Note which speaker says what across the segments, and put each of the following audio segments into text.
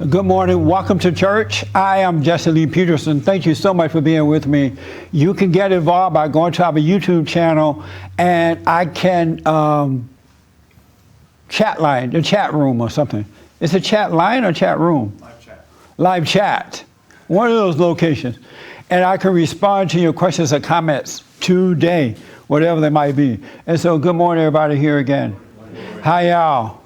Speaker 1: Good morning. Welcome to church. I am Jesse Lee Peterson. Thank you so much for being with me. You can get involved by going to our YouTube channel, and I can chat line, the chat room or something. It's a chat line or chat room?
Speaker 2: Live chat.
Speaker 1: Live chat. One of those locations. And I can respond to your questions or comments today, whatever they might be. And so good morning, everybody, here again. How y'all?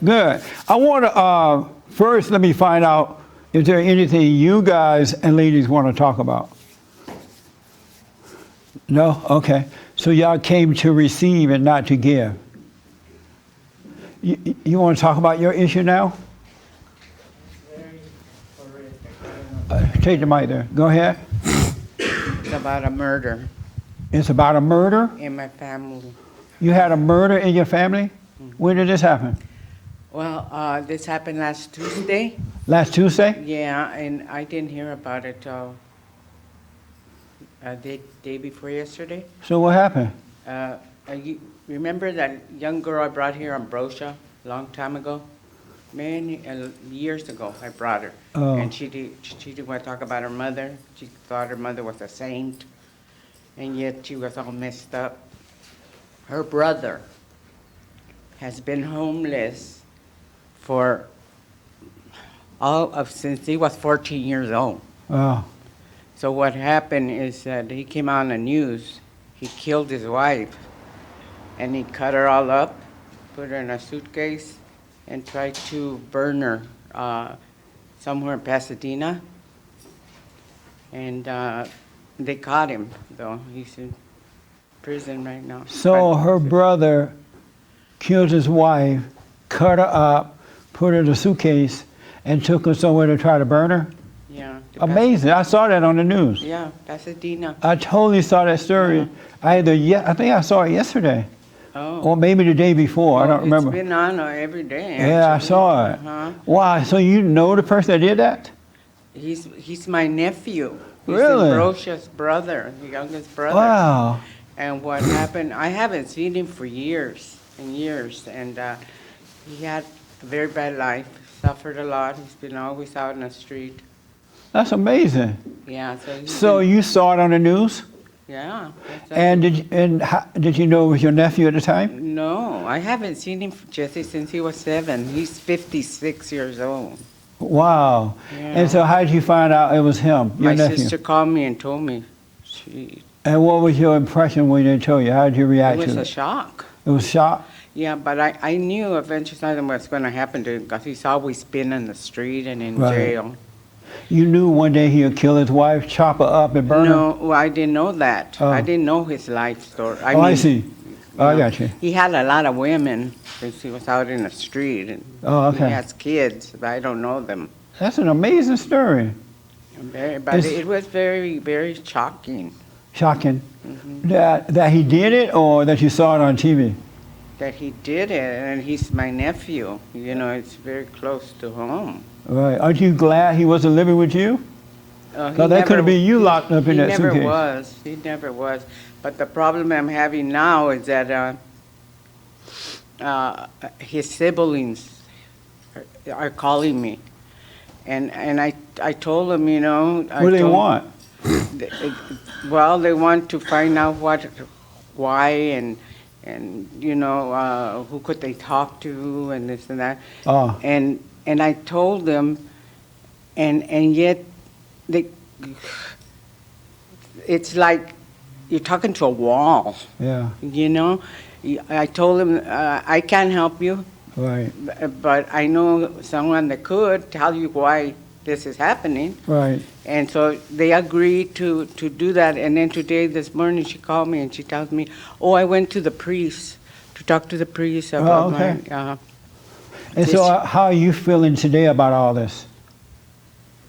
Speaker 1: Good. I want to first let me find out if there anything you guys and ladies want to talk about. No? Okay. So y'all came to receive and not to give. You want to talk about your issue now? Take the mic there. Go ahead.
Speaker 3: It's about a murder
Speaker 1: It's about a murder?
Speaker 3: in my family.
Speaker 1: You had a murder in your family? When did this happen?
Speaker 3: Well, this happened last Tuesday.
Speaker 1: Last Tuesday?
Speaker 3: Yeah, and I didn't hear about it till the day before yesterday.
Speaker 1: So what happened?
Speaker 3: You remember that young girl I brought here, Ambrosia, a long time ago? Many years ago, I brought her.
Speaker 1: Oh.
Speaker 3: And she didn't want to talk about her mother. She thought her mother was a saint, and yet she was all messed up. Her brother has been homeless for since he was 14 years old.
Speaker 1: Oh.
Speaker 3: So what happened is that he came on the news. He killed his wife, and he cut her all up, put her in a suitcase, and tried to burn her somewhere in Pasadena. And they caught him, though. He's in prison right now.
Speaker 1: So her brother killed his wife, cut her up, put her in a suitcase, and took her somewhere to try to burn her?
Speaker 3: Yeah.
Speaker 1: Amazing. I saw that on the news.
Speaker 3: Yeah, Pasadena.
Speaker 1: I totally saw that story. I think I saw it yesterday.
Speaker 3: Oh.
Speaker 1: Or maybe the day before. I don't remember.
Speaker 3: It's been on every day.
Speaker 1: Yeah, I
Speaker 3: actually.
Speaker 1: saw it.
Speaker 3: Uh-huh.
Speaker 1: Wow. So you know the person that did that?
Speaker 3: He's my nephew. He's
Speaker 1: Really?
Speaker 3: Ambrosia's brother, the youngest brother.
Speaker 1: Wow.
Speaker 3: And what happened, I haven't seen him for years and years, and he had a very bad life, suffered a lot. He's been always out in the street.
Speaker 1: That's amazing.
Speaker 3: Yeah.
Speaker 1: So you saw it on the news?
Speaker 3: Yeah.
Speaker 1: And did you know it was your nephew at the time?
Speaker 3: No, I haven't seen him, Jesse, since he was 7. He's 56 years old.
Speaker 1: Wow.
Speaker 3: Yeah.
Speaker 1: And so how did you find out it was him, your
Speaker 3: My
Speaker 1: nephew?
Speaker 3: sister called me and told me.
Speaker 1: And what was your impression when they told you? How did you react
Speaker 3: It was
Speaker 1: to
Speaker 3: a
Speaker 1: it?
Speaker 3: shock.
Speaker 1: It was shock?
Speaker 3: Yeah, but I knew eventually something was going to happen to him because he's always been in the street and in
Speaker 1: Right.
Speaker 3: jail.
Speaker 1: You knew one day he would kill his wife, chop her up, and burn her?
Speaker 3: No, well, I didn't know that.
Speaker 1: Oh.
Speaker 3: I didn't know his life story.
Speaker 1: I see. Oh, I got you.
Speaker 3: He had a lot of women since he was out in the street. And
Speaker 1: Oh, okay.
Speaker 3: He has kids, but I don't know them.
Speaker 1: That's an amazing story.
Speaker 3: But it was very, very shocking
Speaker 1: Shocking.
Speaker 3: Mm-hmm.
Speaker 1: That he did it or that you saw it on TV?
Speaker 3: that he did it, and he's my nephew. You know, it's very close to home.
Speaker 1: Right. Aren't you glad he wasn't living with you? No, that could have been you locked up in that
Speaker 3: He
Speaker 1: suitcase.
Speaker 3: never was. He never was. But the problem I'm having now is that his siblings are calling me. And I told them, you know.
Speaker 1: What do they want?
Speaker 3: Well, they want to find out why, and you know, who could they talk to, and this and that.
Speaker 1: Oh.
Speaker 3: And I told them, and yet it's like you're talking to a wall.
Speaker 1: Yeah.
Speaker 3: You know, I told them I can't help you.
Speaker 1: Right.
Speaker 3: But I know someone that could tell you why this is happening.
Speaker 1: Right.
Speaker 3: And so they agreed to do that. And then this morning, she called me and she tells me, oh, I went to the priest to talk to the priest about
Speaker 1: okay. And
Speaker 3: this.
Speaker 1: so how are you feeling today about all this?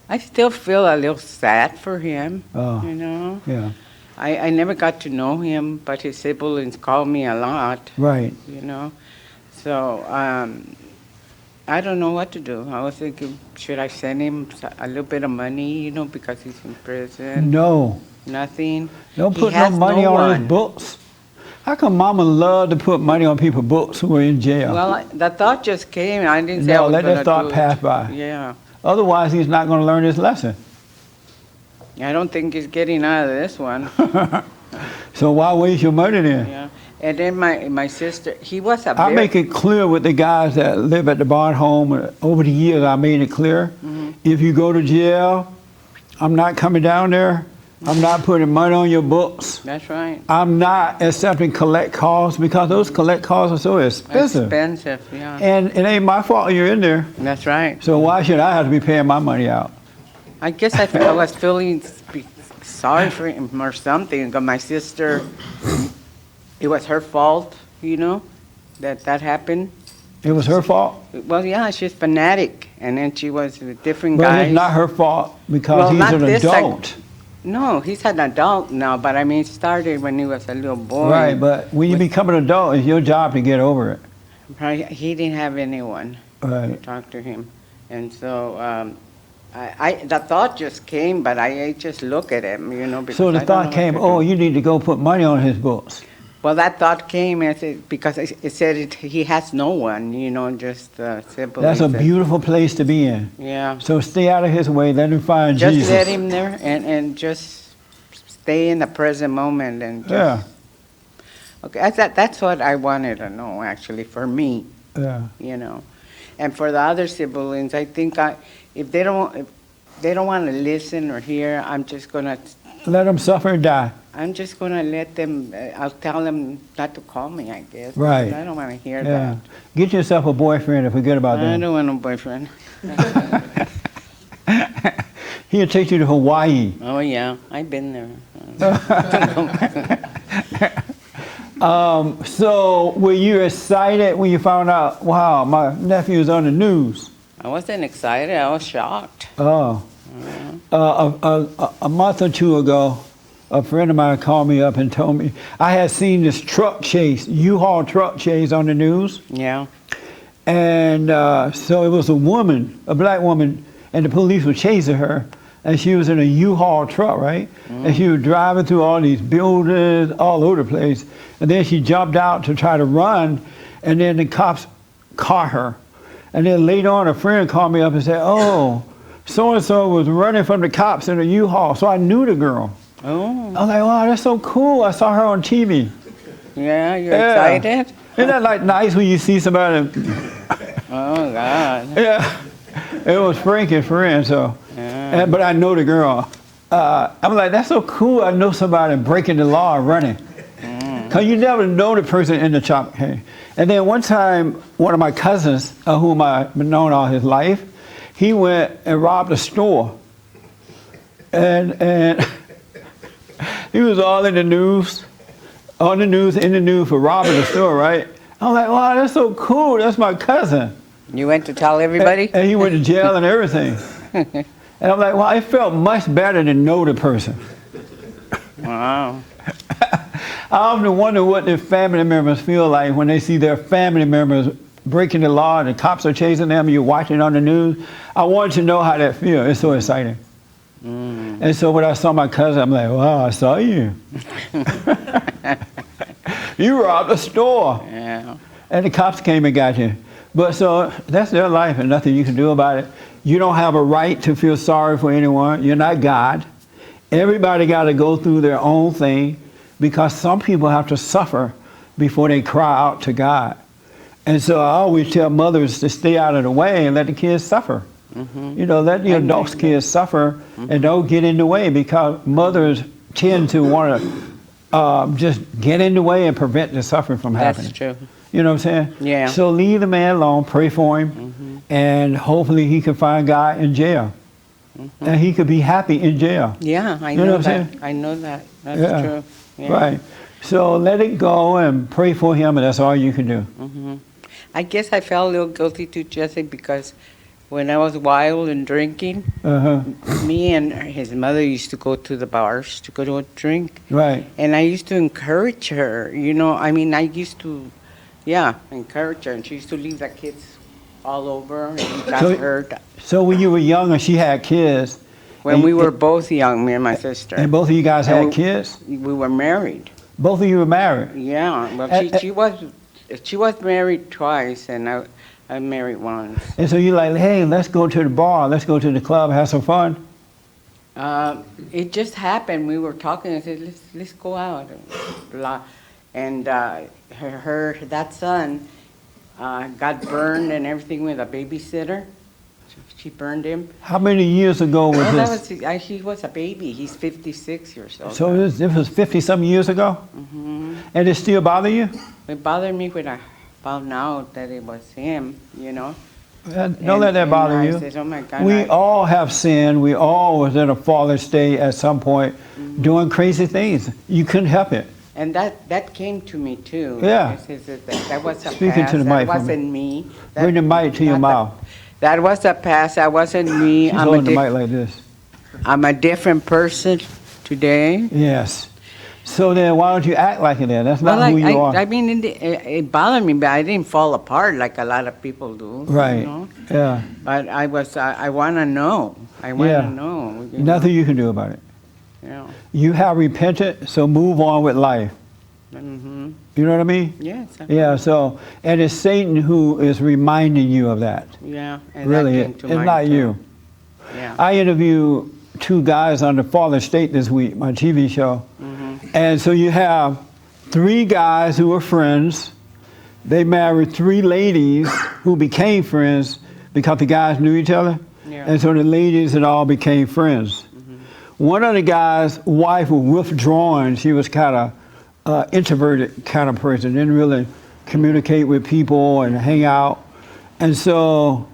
Speaker 3: I still feel a little sad for him,
Speaker 1: Oh.
Speaker 3: you know.
Speaker 1: Yeah.
Speaker 3: I never got to know him, but his siblings called me a lot,
Speaker 1: Right.
Speaker 3: you know. So I don't know what to do. I was thinking, should I send him a little bit of money, you know, because he's in prison?
Speaker 1: No.
Speaker 3: Nothing.
Speaker 1: Don't
Speaker 3: He
Speaker 1: put no
Speaker 3: has
Speaker 1: money
Speaker 3: no
Speaker 1: on
Speaker 3: one.
Speaker 1: his books. How come Mama love to put money on people's books who are in jail?
Speaker 3: Well, the thought just came. I didn't say I
Speaker 1: No,
Speaker 3: was
Speaker 1: let
Speaker 3: gonna
Speaker 1: that thought
Speaker 3: do it.
Speaker 1: pass by.
Speaker 3: Yeah.
Speaker 1: Otherwise, he's not going to learn his lesson.
Speaker 3: I don't think he's getting out of this one.
Speaker 1: So why waste your money then?
Speaker 3: Yeah. And then my sister, he was a
Speaker 1: I
Speaker 3: very,
Speaker 1: make it clear with the guys that live at the bond home. Over the years, I made it clear. If you go to jail, I'm not coming down there. I'm not putting money on your books.
Speaker 3: That's right.
Speaker 1: I'm not accepting collect calls because those collect calls are so expensive.
Speaker 3: Expensive, yeah.
Speaker 1: And it ain't my fault you're in there.
Speaker 3: That's right.
Speaker 1: So why should I have to be paying my money out?
Speaker 3: I guess I was feeling sorry for him or something. Because my sister, it was her fault, you know, that happened.
Speaker 1: It was her fault?
Speaker 3: Well, yeah, she's fanatic, and then she was with different
Speaker 1: Well,
Speaker 3: guys.
Speaker 1: it's not her fault because
Speaker 3: Well,
Speaker 1: he's
Speaker 3: not
Speaker 1: an
Speaker 3: this,
Speaker 1: adult.
Speaker 3: No, he's an adult now, but I mean, it started when he was a little boy.
Speaker 1: Right, but when you become an adult, it's your job to get over it.
Speaker 3: Right, he didn't have anyone to
Speaker 1: Right.
Speaker 3: talk to him, and so the thought just came, but I just look at him, you know. Because
Speaker 1: So the
Speaker 3: I don't
Speaker 1: thought
Speaker 3: know
Speaker 1: came,
Speaker 3: what to
Speaker 1: oh,
Speaker 3: do.
Speaker 1: you need to go put money on his books.
Speaker 3: Well, that thought came because it said he has no one, you know, just siblings.
Speaker 1: That's a beautiful place to be in.
Speaker 3: Yeah.
Speaker 1: So stay out of his way, let him find
Speaker 3: Just
Speaker 1: Jesus.
Speaker 3: let him there and just stay in the present moment and just.
Speaker 1: Yeah,
Speaker 3: Okay, that's what I wanted to know, actually, for me,
Speaker 1: yeah.
Speaker 3: you know. And for the other siblings, I think if they don't want to listen or hear, I'm just gonna
Speaker 1: Let him suffer and die.
Speaker 3: let them. I'll tell them not to call me, I guess.
Speaker 1: Right.
Speaker 3: because I don't want to hear
Speaker 1: Yeah.
Speaker 3: that.
Speaker 1: Get yourself a boyfriend and forget about
Speaker 3: I
Speaker 1: that.
Speaker 3: don't want no boyfriend.
Speaker 1: He'll take you to Hawaii.
Speaker 3: Oh yeah, I've been there.
Speaker 1: So were you excited when you found out, wow, my nephew's on the news?
Speaker 3: I wasn't excited. I was shocked.
Speaker 1: Oh. A month or two ago, a friend of mine called me up and told me I had seen this truck chase, U-Haul truck chase on the news.
Speaker 3: Yeah.
Speaker 1: And so it was a woman, a black woman, and the police were chasing her. And she was in a U-Haul truck, right? And she was driving through all these buildings all over the place. And then she jumped out to try to run, and then the cops caught her. And then later on, a friend called me up and said, oh, so-and-so was running from the cops in a U-Haul. So I knew the girl.
Speaker 3: Oh.
Speaker 1: I was like, wow, that's so cool. I saw her on TV.
Speaker 3: Yeah, you're
Speaker 1: Yeah.
Speaker 3: excited?
Speaker 1: Isn't that like nice when you see somebody?
Speaker 3: Oh God.
Speaker 1: Yeah. It was Frank's friend, so.
Speaker 3: Yeah.
Speaker 1: But I know the girl. I'm like, that's so cool. I know somebody breaking the law and running. Because you never know the person in the chop. Hey. And then one time, one of my cousins, whom I've known all his life, he went and robbed a store. And he was all in the news for robbing the store, right? I'm like, wow, that's so cool. That's my cousin.
Speaker 3: You went to tell everybody?
Speaker 1: And he went to jail and everything. And I'm like, well, it felt much better to know the person.
Speaker 3: Wow.
Speaker 1: I often wonder what their family members feel like when they see their family members breaking the law and the cops are chasing them and you're watching on the news. I wanted to know how that feels. It's so exciting. And so when I saw my cousin, I'm like, wow, I saw you. You robbed a store.
Speaker 3: Yeah.
Speaker 1: And the cops came and got you. But so that's their life and nothing you can do about it. You don't have a right to feel sorry for anyone. You're not God. Everybody got to go through their own thing because some people have to suffer before they cry out to God. And so I always tell mothers to stay out of the way and let the kids suffer. You know, let the adults kids suffer and don't get in the way because mothers tend to want to just get in the way and prevent the suffering from happening.
Speaker 3: That's true.
Speaker 1: You know what I'm saying?
Speaker 3: Yeah.
Speaker 1: So leave the man alone, pray for him, and hopefully he can find God in jail. And he could be happy in jail.
Speaker 3: Yeah, I
Speaker 1: You know
Speaker 3: know
Speaker 1: what I'm
Speaker 3: that.
Speaker 1: saying?
Speaker 3: I know that. That's
Speaker 1: Yeah.
Speaker 3: true. Yeah.
Speaker 1: Right. So let it go and pray for him, and that's all you can do.
Speaker 3: I guess I felt a little guilty too, Jesse, because when I was wild and drinking,
Speaker 1: Uh-huh.
Speaker 3: me and his mother used to go to the bars to go to a drink.
Speaker 1: Right.
Speaker 3: And I used to encourage her, you know, I mean, I used to, encourage her. And she used to leave the kids all over and got
Speaker 1: So-
Speaker 3: hurt.
Speaker 1: So when you were young and she had kids,
Speaker 3: When
Speaker 1: and-
Speaker 3: we were both young, me and my sister,
Speaker 1: and both of you guys
Speaker 3: And
Speaker 1: had
Speaker 3: we-
Speaker 1: kids,
Speaker 3: we were married.
Speaker 1: both of you were married.
Speaker 3: Yeah, well,
Speaker 1: And-
Speaker 3: she was married twice, and I married once.
Speaker 1: And so you're like, hey, let's go to the bar, let's go to the club, have some fun.
Speaker 3: It just happened. We were talking. I said, let's go out. Blah. And that son got burned and everything with a babysitter. She burned him.
Speaker 1: How many years ago was this?
Speaker 3: He was a baby. He's 56 years old.
Speaker 1: So this was 50-some years ago?
Speaker 3: Mm-hmm.
Speaker 1: And it still bother you?
Speaker 3: It bothered me when I found out that it was him, you know.
Speaker 1: Don't let that bother you.
Speaker 3: I said, oh my God,
Speaker 1: we all have sinned. We all was in a fallen state at some point, doing crazy things. You couldn't help it.
Speaker 3: And that came to me too.
Speaker 1: Yeah.
Speaker 3: That was a
Speaker 1: Speaking
Speaker 3: past.
Speaker 1: to the mic.
Speaker 3: That wasn't me.
Speaker 1: Bring the mic to your mouth.
Speaker 3: That was a past. That wasn't me.
Speaker 1: She's holding the mic like this.
Speaker 3: I'm a different person today.
Speaker 1: Yes. So then why don't you act like it then? That's not who you are.
Speaker 3: I mean, it bothered me, but I didn't fall apart like a lot of people do.
Speaker 1: Right.
Speaker 3: You know?
Speaker 1: Yeah.
Speaker 3: But I want to know. I want to know.
Speaker 1: Nothing you can do about it.
Speaker 3: Yeah.
Speaker 1: You have repented, so move on with life.
Speaker 3: Mm-hmm.
Speaker 1: You know what I mean?
Speaker 3: Yes.
Speaker 1: Yeah, so, and it's Satan who is reminding you of that.
Speaker 3: Yeah. And
Speaker 1: Really,
Speaker 3: that came to
Speaker 1: it's
Speaker 3: mind
Speaker 1: not
Speaker 3: too.
Speaker 1: you.
Speaker 3: Yeah.
Speaker 1: I interviewed 2 guys on the Fallen State this week, my TV show.
Speaker 3: Mm-hmm.
Speaker 1: And so you have 3 guys who are friends. They married 3 ladies who became friends because the guys knew each other.
Speaker 3: Yeah.
Speaker 1: And so the ladies and all became friends.
Speaker 3: Mm-hmm.
Speaker 1: One of the guys' wife was withdrawn. She was kind of introverted kind of person, didn't really communicate with people and hang out. And so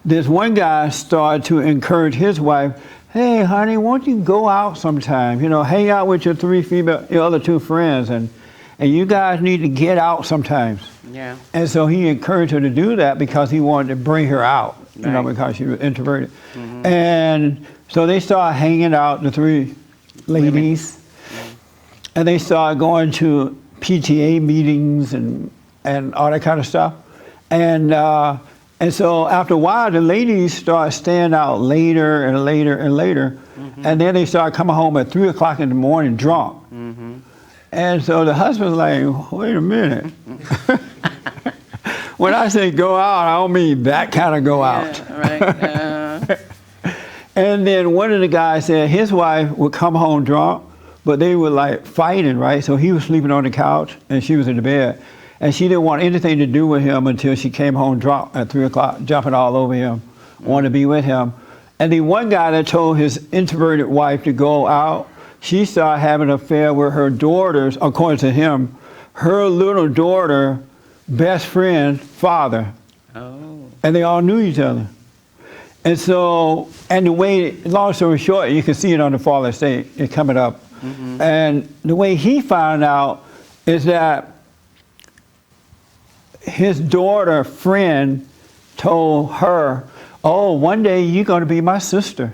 Speaker 1: this one guy started to encourage his wife, hey, honey, won't you go out sometime? You know, hang out with your your other 2 friends, and you guys need to get out sometimes.
Speaker 3: Yeah.
Speaker 1: And so he encouraged her to do that because he wanted to bring her out, you know, because she was introverted.
Speaker 3: Mm-hmm.
Speaker 1: And so they started hanging out, the 3 ladies, and they started going to PTA meetings and all that kind of stuff. And so after a while, the ladies started staying out later and later and later. Mm-hmm. And then they started coming home at 3 o'clock in the morning drunk. Mm-hmm. And so the husband's like, wait a minute. When I say go out, I don't mean that kind of go out.
Speaker 3: Yeah, right.
Speaker 1: And then one of the guys said his wife would come home drunk, but they were like fighting, right? So he was sleeping on the couch and she was in the bed. And she didn't want anything to do with him until she came home drunk at 3 o'clock, jumping all over him, wanted to be with him. And the one guy that told his introverted wife to go out, she started having an affair with her daughter's, according to him, her little daughter, best friend, father.
Speaker 3: Oh.
Speaker 1: And they all knew each other. And so, and the way, long story short, you can see it on the Fallen State, it's coming up. Mm-hmm. And the way he found out is that his daughter friend told her, oh, one day you're going to be my sister.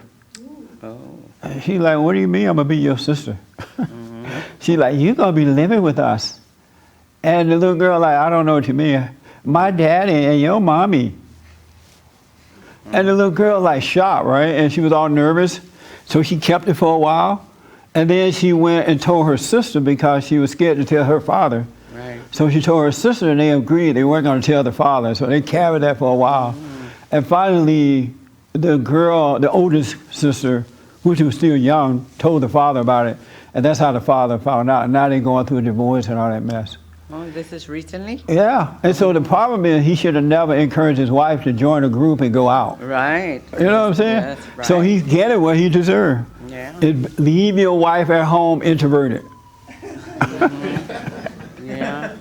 Speaker 3: Oh.
Speaker 1: And she's like, what do you mean I'm going to be your sister? Mm-hmm. She's like, you're going to be living with us. And the little girl like, I don't know what you mean. My daddy and your mommy. Mm-hmm. And the little girl like shocked, right? And she was all nervous. So she kept it for a while. And then she went and told her sister because she was scared to tell her father.
Speaker 3: Right.
Speaker 1: So she told her sister and they agreed they weren't going to tell the father. So they carried that for a while. Mm. And finally, the girl, the oldest sister, which was still young, told the father about it. And that's how the father found out. And now they're going through a divorce and all that mess.
Speaker 3: Oh, this is recently?
Speaker 1: Yeah. And so the problem is he should have never encouraged his wife to join a group and go out.
Speaker 3: Right.
Speaker 1: You know what I'm saying?
Speaker 3: Yes, right.
Speaker 1: So he's getting what he deserved.
Speaker 3: Yeah.
Speaker 1: Leave your wife at home introverted.
Speaker 3: Yeah.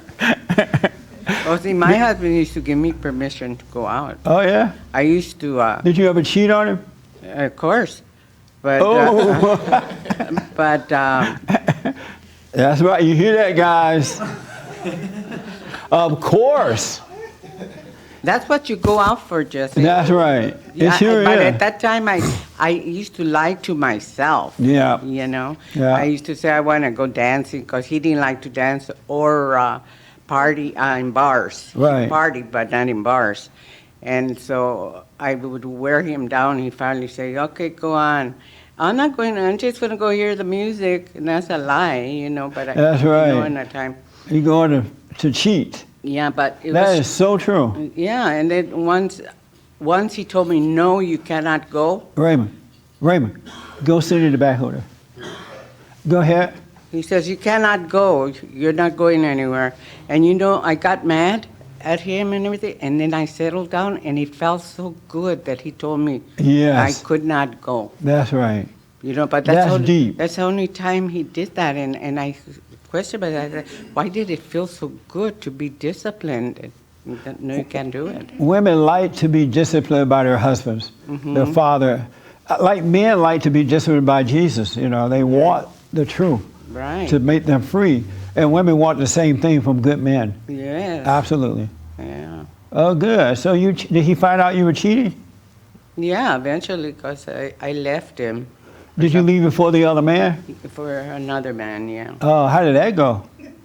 Speaker 3: Well, see, my husband used to give me permission to go out.
Speaker 1: Oh, yeah?
Speaker 3: I used to.
Speaker 1: Did you ever cheat on him?
Speaker 3: Of course. But. But.
Speaker 1: That's right. You hear that, guys? Of course.
Speaker 3: That's what you go out for, Jesse.
Speaker 1: That's right.
Speaker 3: Yeah,
Speaker 1: It sure
Speaker 3: but
Speaker 1: is.
Speaker 3: at that time, I used to lie to myself.
Speaker 1: Yeah.
Speaker 3: You know?
Speaker 1: Yeah.
Speaker 3: I used to say I want to go dancing because he didn't like to dance or party in bars.
Speaker 1: Right.
Speaker 3: He partied, but not in bars. And so I would wear him down. He finally say, okay, go on. I'm just going to go hear the music. And that's a lie, you know. But
Speaker 1: That's right.
Speaker 3: You know, in that time.
Speaker 1: You're going to cheat.
Speaker 3: Yeah, but it
Speaker 1: That
Speaker 3: was,
Speaker 1: is so true.
Speaker 3: yeah, and then once he told me, no, you cannot go.
Speaker 1: Raymond, go sit in the back over there. Go ahead.
Speaker 3: He says, you cannot go. You're not going anywhere. And you know, I got mad at him and everything, and then I settled down, and it felt so good that he told me
Speaker 1: Yes.
Speaker 3: I could not go.
Speaker 1: That's right.
Speaker 3: You know, but
Speaker 1: That's deep.
Speaker 3: That's the only time he did that, and I questioned about that. Why did it feel so good to be disciplined? No, you can't do it.
Speaker 1: Women like to be disciplined by their husbands, their father. Like men like to be disciplined by Jesus. You know, they want the truth
Speaker 3: Right.
Speaker 1: to make them free. And women want the same thing from good men.
Speaker 3: Yes.
Speaker 1: Absolutely.
Speaker 3: Yeah.
Speaker 1: Oh, good. So did he find out you were cheating?
Speaker 3: Yeah, eventually, because I left him
Speaker 1: Did you leave before the other man?
Speaker 3: for another man, yeah.
Speaker 1: Oh, how did that go?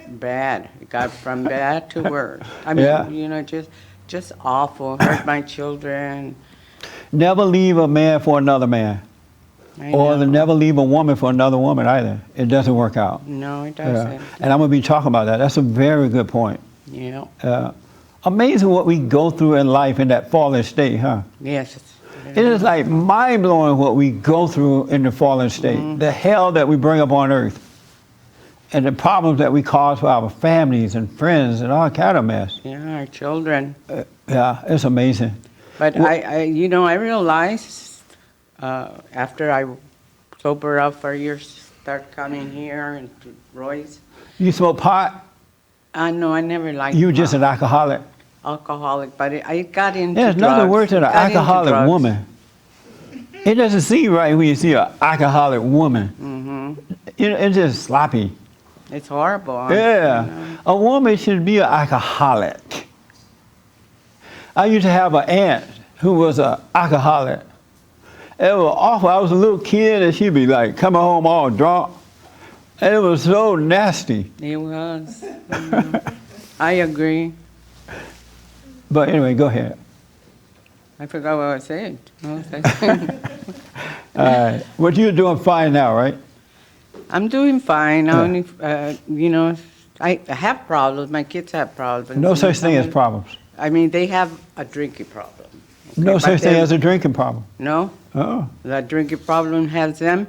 Speaker 3: Bad. It got from bad to worse. I mean,
Speaker 1: Yeah.
Speaker 3: you know, just awful. Hurt my children.
Speaker 1: Never leave a man for another man.
Speaker 3: I
Speaker 1: Or
Speaker 3: know.
Speaker 1: never leave a woman for another woman either. It doesn't work out.
Speaker 3: No, it
Speaker 1: Yeah.
Speaker 3: doesn't.
Speaker 1: And I'm going to be talking about that. That's a very good point.
Speaker 3: Yeah.
Speaker 1: Amazing what we go through in life in that fallen state, huh?
Speaker 3: Yes.
Speaker 1: It is like mind-blowing what we go through in the fallen state. The hell that we bring up on earth. And the problems that we cause for our families and friends and all kind of mess.
Speaker 3: Yeah, our children.
Speaker 1: Yeah, it's amazing.
Speaker 3: But I realized after I sober up for years, start coming here and to Roy's.
Speaker 1: You smoke pot?
Speaker 3: No, I never liked
Speaker 1: You just an alcoholic?
Speaker 3: alcoholic, but I got into
Speaker 1: There's
Speaker 3: drugs.
Speaker 1: nothing worse than an
Speaker 3: Got into
Speaker 1: alcoholic
Speaker 3: drugs.
Speaker 1: woman. It doesn't seem right when you see an alcoholic woman. You know, it's just sloppy.
Speaker 3: It's horrible.
Speaker 1: Yeah.
Speaker 3: You know.
Speaker 1: A woman should be an alcoholic. I used to have an aunt who was an alcoholic. It was awful. I was a little kid and she'd be like coming home all drunk. And it was so nasty.
Speaker 3: It was. I agree.
Speaker 1: But anyway, go ahead.
Speaker 3: I forgot what I said. What was I saying?
Speaker 1: All right. Well, you're doing fine now, right?
Speaker 3: I'm doing fine. I
Speaker 1: Yeah.
Speaker 3: only, you know, I have problems. My kids have problems.
Speaker 1: No such thing as problems.
Speaker 3: I mean, they have a drinking problem. Okay,
Speaker 1: No
Speaker 3: but
Speaker 1: such thing
Speaker 3: then-
Speaker 1: as a drinking problem.
Speaker 3: No?
Speaker 1: Oh.
Speaker 3: The drinking problem has them?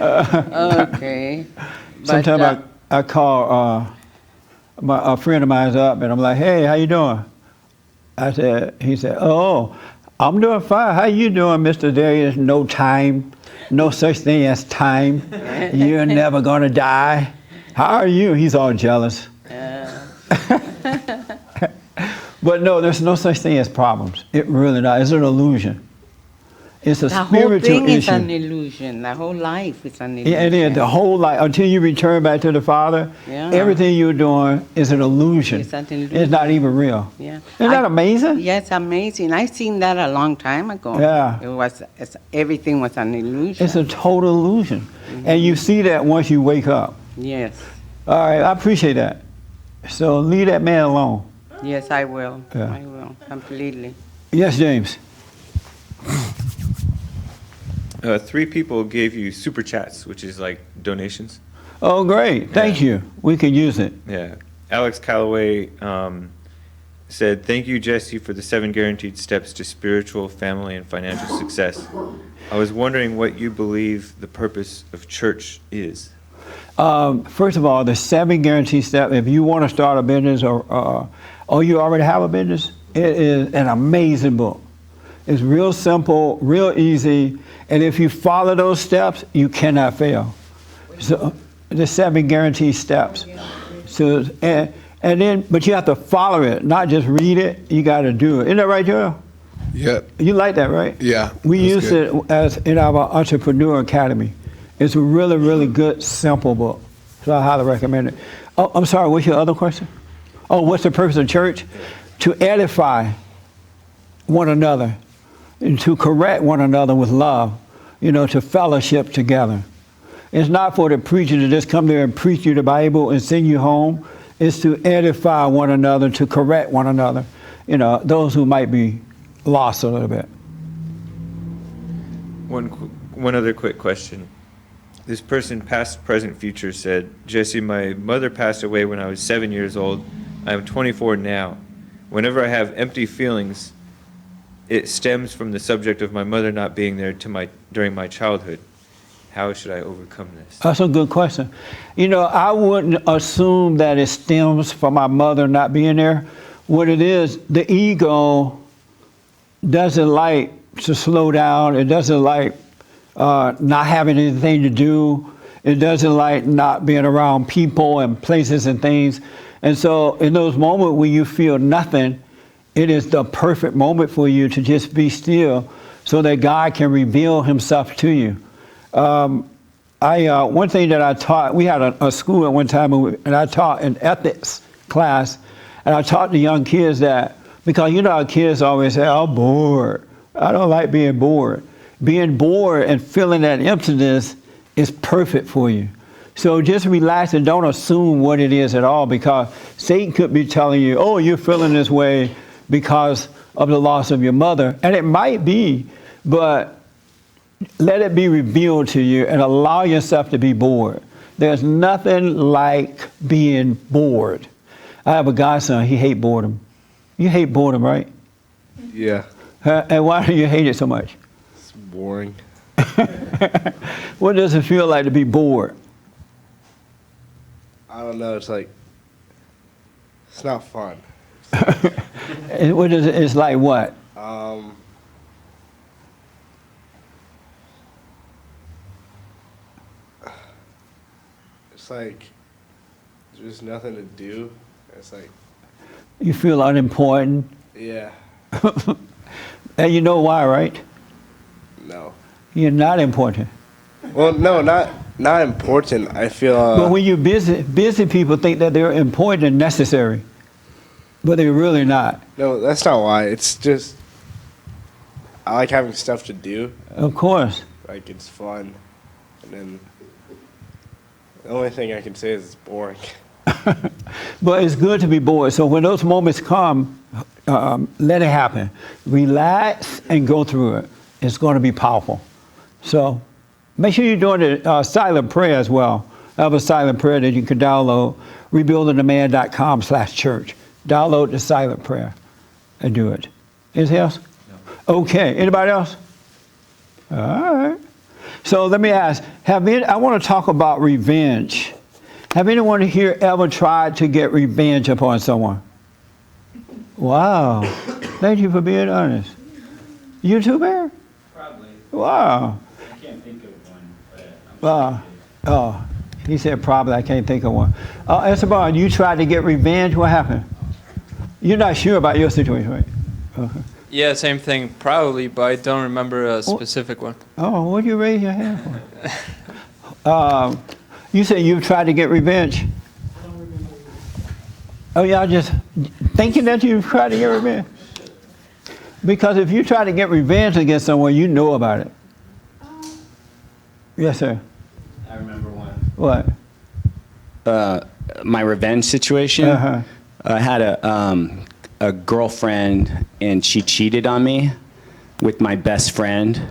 Speaker 3: Okay. But,
Speaker 1: Sometimes I call a friend of mine's up and I'm like, hey, how you doing? He said, oh, I'm doing fine. How you doing, Mr. There is no time, no such thing as time. You're never gonna die. How are you? He's all jealous. But no, there's no such thing as problems. It really not. It's an illusion. It's a
Speaker 3: the whole
Speaker 1: spiritual
Speaker 3: thing is
Speaker 1: issue.
Speaker 3: an illusion. The whole life is an illusion.
Speaker 1: Yeah, and then the whole life, until you return back to the Father,
Speaker 3: Yeah.
Speaker 1: everything you're doing is an illusion.
Speaker 3: It's an illusion.
Speaker 1: It's not even real.
Speaker 3: Yeah.
Speaker 1: Isn't that amazing?
Speaker 3: Yeah, it's amazing. I seen that a long time ago.
Speaker 1: Yeah.
Speaker 3: Everything was an illusion.
Speaker 1: It's a total illusion. And you see that once you wake up.
Speaker 3: Yes.
Speaker 1: All right, I appreciate that. So leave that man alone.
Speaker 3: Yes, I will.
Speaker 1: Yeah.
Speaker 3: I will, completely.
Speaker 1: Yes, James.
Speaker 2: 3 people gave you super chats, which is like donations.
Speaker 1: Oh, great. Thank you. We could use it.
Speaker 2: Yeah. Alex Calloway said, thank you, Jesse, for the 7 guaranteed steps to spiritual, family, and financial success. I was wondering what you believe the purpose of church is.
Speaker 1: First of all, the 7 guarantee steps, if you want to start a business or you already have a business, it is an amazing book. It's real simple, real easy, and if you follow those steps, you cannot fail. So the 7 guarantee steps. So and then, but you have to follow it, not just read it. You got to do it. Isn't that right, Joel?
Speaker 4: Yep.
Speaker 1: You like that, right?
Speaker 4: Yeah.
Speaker 1: We
Speaker 4: that's
Speaker 1: use
Speaker 4: good.
Speaker 1: it as in our Entrepreneur Academy. It's a really, really good, simple book. So I highly recommend it. Oh, I'm sorry, what's your other question? Oh, what's the purpose of church? To edify one another and to correct one another with love, you know, to fellowship together. It's not for the preacher to just come there and preach you the Bible and send you home. It's to edify one another, to correct one another, you know, those who might be lost a little bit.
Speaker 2: One other quick question. this person, past, present, future, said, Jesse, my mother passed away when I was 7 years old. I am 24 now. Whenever I have empty feelings, it stems from the subject of my mother not being there during my childhood. How should I overcome this?
Speaker 1: That's a good question. You know, I wouldn't assume that it stems from my mother not being there. What it is, the ego doesn't like to slow down. It doesn't like not having anything to do. It doesn't like not being around people and places and things. And so in those moments when you feel nothing, it is the perfect moment for you to just be still so that God can reveal himself to you. One thing that I taught, we had a school at one time, and I taught an ethics class, and I taught the young kids that, because you know how kids always say, I'm bored. I don't like being bored. Being bored and feeling that emptiness is perfect for you. So just relax and don't assume what it is at all, because Satan could be telling you, oh, you're feeling this way because of the loss of your mother. And it might be, but let it be revealed to you and allow yourself to be bored. There's nothing like being bored. I have a godson, he hates boredom. You hate boredom, right?
Speaker 4: Yeah.
Speaker 1: And why do you hate it so much?
Speaker 4: It's boring.
Speaker 1: What does it feel like to be bored?
Speaker 4: I don't know. It's like, it's not fun.
Speaker 1: And what is it? It's like what?
Speaker 4: It's like there's nothing to do. It's like,
Speaker 1: You feel unimportant.
Speaker 4: yeah,
Speaker 1: And you know why, right?
Speaker 4: no.
Speaker 1: You're not important.
Speaker 4: Well, no, not important. I feel.
Speaker 1: But when you're busy people think that they're important and necessary, but they're really not.
Speaker 4: No, that's not why. It's just I like having stuff to do.
Speaker 1: Of course.
Speaker 4: Like it's fun, and then the only thing I can say is it's boring.
Speaker 1: But it's good to be bored. So when those moments come, let it happen. Relax and go through it. It's going to be powerful. So make sure you're doing the silent prayer as well. I have a silent prayer that you can download, rebuildingtheman.com/church. Download the silent prayer and do it. Anything else? No. Okay. Anybody else? All right. So let me ask, I want to talk about revenge. Have anyone here ever tried to get revenge upon someone? Wow. Thank you for being honest. You too, Bear?
Speaker 5: Probably.
Speaker 1: Wow.
Speaker 5: I can't think of one, but I'm sure
Speaker 1: Oh, he said probably. I can't think of one. Esteban, you tried to get revenge. What happened? You're not sure about your situation, right? Okay.
Speaker 6: Yeah, same thing, probably, but I don't remember a specific one.
Speaker 1: Oh, what did you raise your hand for? You said you tried to get revenge. Oh, y'all just thinking that you tried to get revenge? Because if you try to get revenge against someone, you know about it. Yes, sir.
Speaker 5: I remember one.
Speaker 1: What?
Speaker 7: My revenge situation.
Speaker 1: Uh-huh.
Speaker 7: I had a girlfriend, and she cheated on me with my best friend.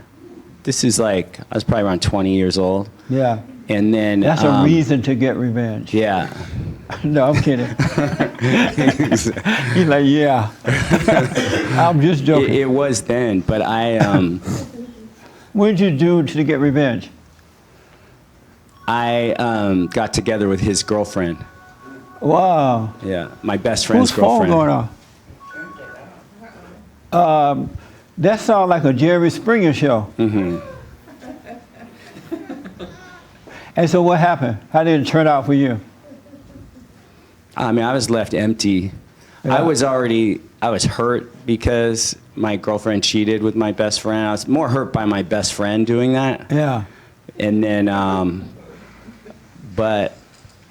Speaker 7: This is like, I was probably around 20 years old.
Speaker 1: Yeah.
Speaker 7: And then
Speaker 1: That's a reason to get revenge.
Speaker 7: Yeah.
Speaker 1: No, I'm kidding. He's like, yeah. I'm just joking.
Speaker 7: It was then, but I
Speaker 1: What did you do to get revenge?
Speaker 7: I got together with his girlfriend.
Speaker 1: Wow.
Speaker 7: Yeah, my best friend's
Speaker 1: Whose phone
Speaker 7: girlfriend.
Speaker 1: going on? That sounds like a Jerry Springer show.
Speaker 7: Mm-hmm.
Speaker 1: And so what happened? How did it turn out for you?
Speaker 7: I mean, I was left empty.
Speaker 1: Yeah.
Speaker 7: I was hurt because my girlfriend cheated with my best friend. I was more hurt by my best friend doing that.
Speaker 1: Yeah.
Speaker 7: And then,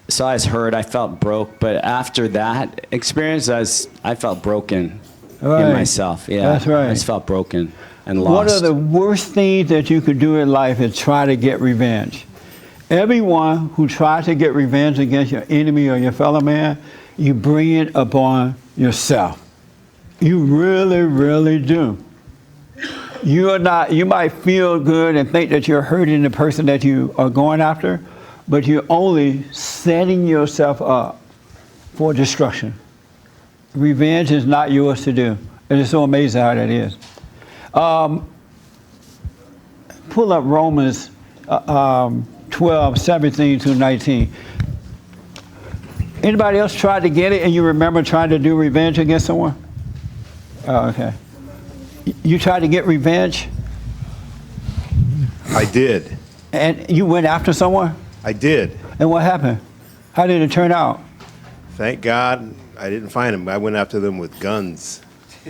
Speaker 7: so I was hurt. I felt broke. But after that experience, I felt broken
Speaker 1: Right.
Speaker 7: in myself. Yeah,
Speaker 1: That's right.
Speaker 7: I just felt broken and lost.
Speaker 1: One of the worst things that you could do in life is try to get revenge. Everyone who tries to get revenge against your enemy or your fellow man, you bring it upon yourself. You really, really do. You might feel good and think that you're hurting the person that you are going after, but you're only setting yourself up for destruction. Revenge is not yours to do. It is so amazing how that is. Pull up Romans 12, 17 through 19. Anybody else tried to get it and you remember trying to do revenge against someone? Oh, okay. You tried to get revenge?
Speaker 8: I did.
Speaker 1: And you went after someone?
Speaker 8: I did.
Speaker 1: And what happened? How did it turn out?
Speaker 8: Thank God I didn't find them. I went after them with guns,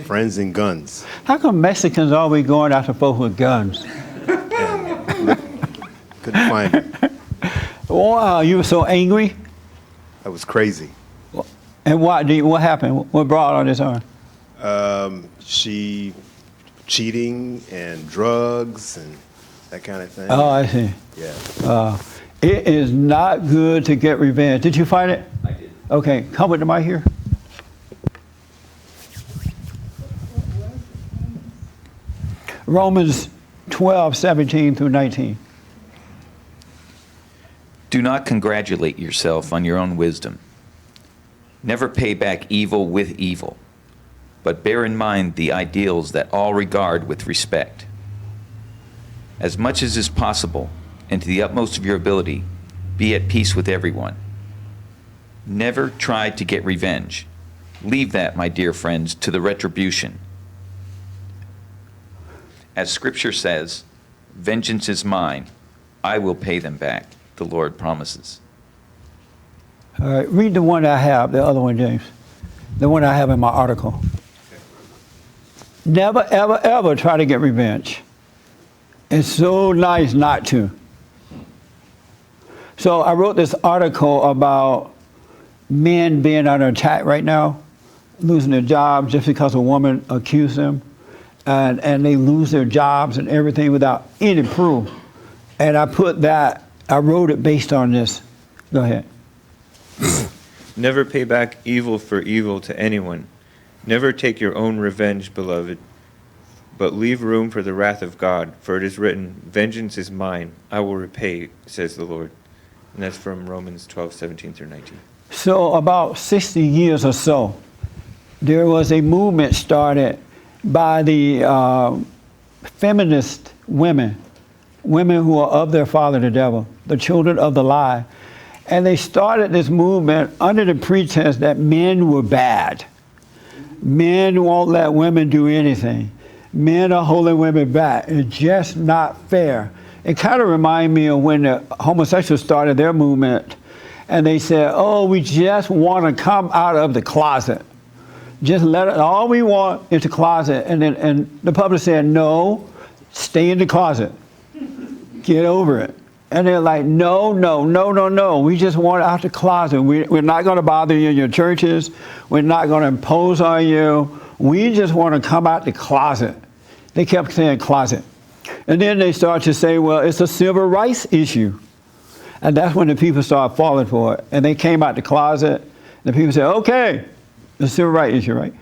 Speaker 8: friends and guns.
Speaker 1: How come Mexicans always going after folks with guns?
Speaker 8: Couldn't find them.
Speaker 1: Wow, you were so angry?
Speaker 8: I was crazy.
Speaker 1: And what happened? What brought all this on?
Speaker 8: She cheating and drugs and that kind of thing.
Speaker 1: Oh, I see.
Speaker 8: Yeah.
Speaker 1: It is not good to get revenge. Did you find it?
Speaker 5: I did.
Speaker 1: Okay, come with the mic here. Romans 12, 17 through 19.
Speaker 9: Do not congratulate yourself on your own wisdom. Never pay back evil with evil, but bear in mind the ideals that all regard with respect. As much as is possible, and to the utmost of your ability, be at peace with everyone. Never try to get revenge. Leave that, my dear friends, to the retribution. As Scripture says, vengeance is mine, I will pay them back, the Lord promises.
Speaker 1: All right, read the one I have, the other one, James. The one I have in my article. Never, ever, ever try to get revenge. It's so nice not to. So I wrote this article about men being under attack right now, losing their jobs just because a woman accused them, and they lose their jobs and everything without any proof. And I wrote it based on this. Go ahead.
Speaker 2: Never pay back evil for evil to anyone. Never take your own revenge, beloved, but leave room for the wrath of God, for it is written, vengeance is mine, I will repay, says the Lord. And that's from Romans 12, 17 through 19.
Speaker 1: So about 60 years or so, there was a movement started by the feminist women who are of their father, the devil, the children of the lie. And they started this movement under the pretense that men were bad. Men won't let women do anything. Men are holding women back. It's just not fair. It kind of reminds me of when the homosexuals started their movement and they said, oh, we just want to come out of the closet. Just let it, all we want is the closet. And the public said, no, stay in the closet. Get over it. And they're like, no, no, no, no, no. We just want out the closet. We're not going to bother you in your churches. We're not going to impose on you. We just want to come out the closet. They kept saying closet. And then they started to say, well, it's a civil rights issue. And that's when the people started falling for it. And they came out the closet. The people said, okay, the civil rights issue, right?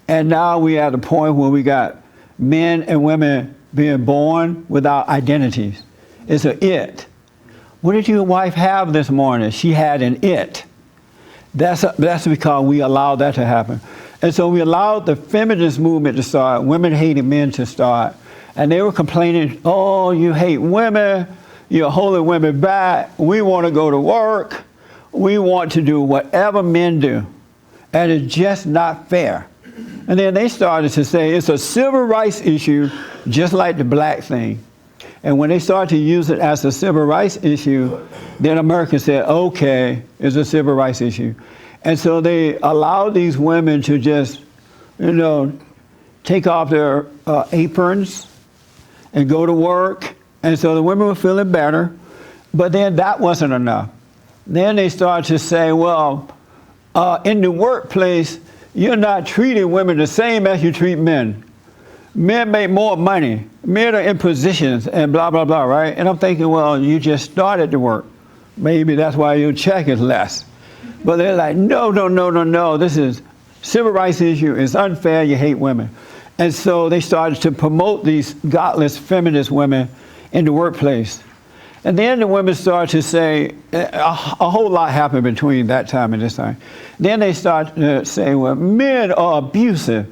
Speaker 1: And now we're at the point where we got men and women being born without identities. It's an it. What did your wife have this morning? She had an it. That's because we allowed that to happen. And so we allowed the feminist movement to start, women hating men to start. And they were complaining, oh, you hate women, you're holding women back, we want to go to work, we want to do whatever men do. And it's just not fair. And then they started to say it's a civil rights issue, just like the black thing. And when they started to use it as a civil rights issue, then America said, okay, it's a civil rights issue. And so they allowed these women to just, take off their aprons and go to work. And so the women were feeling better. But then that wasn't enough. Then they started to say, well, in the workplace, you're not treating women the same as you treat men. Men make more money. Men are in positions and blah, blah, blah, right? And I'm thinking, well, you just started to work. Maybe that's why your check is less. But they're like, no, no, no, no, no. This is civil rights issue. It's unfair. You hate women. And so they started to promote these godless feminist women in the workplace. And then the women started to say, a whole lot happened between that time and this time. Then they started to say, well, men are abusive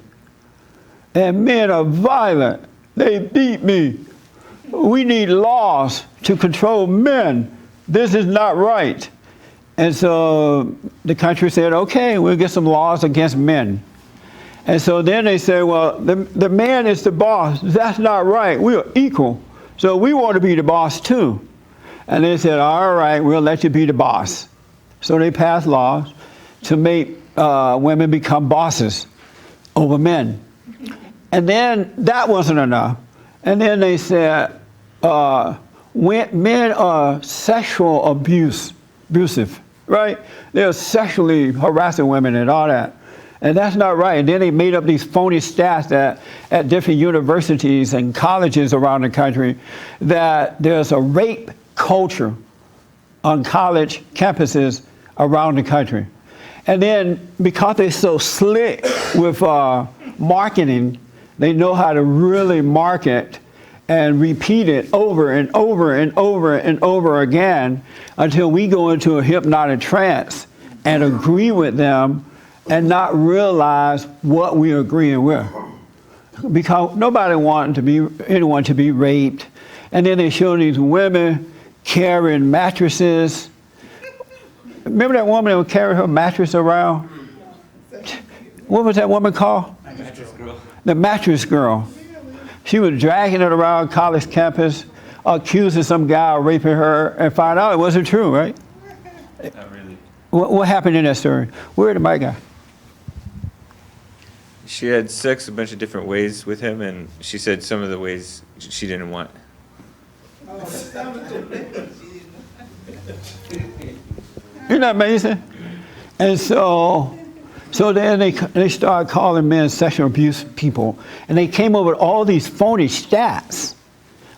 Speaker 1: and men are violent. They beat me. We need laws to control men. This is not right. And so the country said, okay, we'll get some laws against men. And so then they say, well, the man is the boss. That's not right. We are equal. So we want to be the boss too. And they said, all right, we'll let you be the boss. So they passed laws to make women become bosses over men. And then that wasn't enough. And then they said, men are sexual abusive, right? They're sexually harassing women and all that. And that's not right. And then they made up these phony stats that at different universities and colleges around the country that there's a rape culture on college campuses around the country. And then because they're so slick with marketing, they know how to really market and repeat it over and over and over and over again until we go into a hypnotic trance and agree with them and not realize what we're agreeing with. Because nobody wanted anyone to be raped. And then they show these women carrying mattresses. Remember that woman that would carry her mattress around? What was that woman called?
Speaker 5: Mattress girl.
Speaker 1: The mattress girl. She was dragging it around college campus, accusing some guy of raping her, and found out it wasn't true, right?
Speaker 5: Not really.
Speaker 1: What happened in that story? Where did my guy?
Speaker 2: She had sex a bunch of different ways with him, and she said some of the ways she didn't want.
Speaker 1: Isn't that amazing? And so then they started calling men sexual abuse people, and they came up with all these phony stats.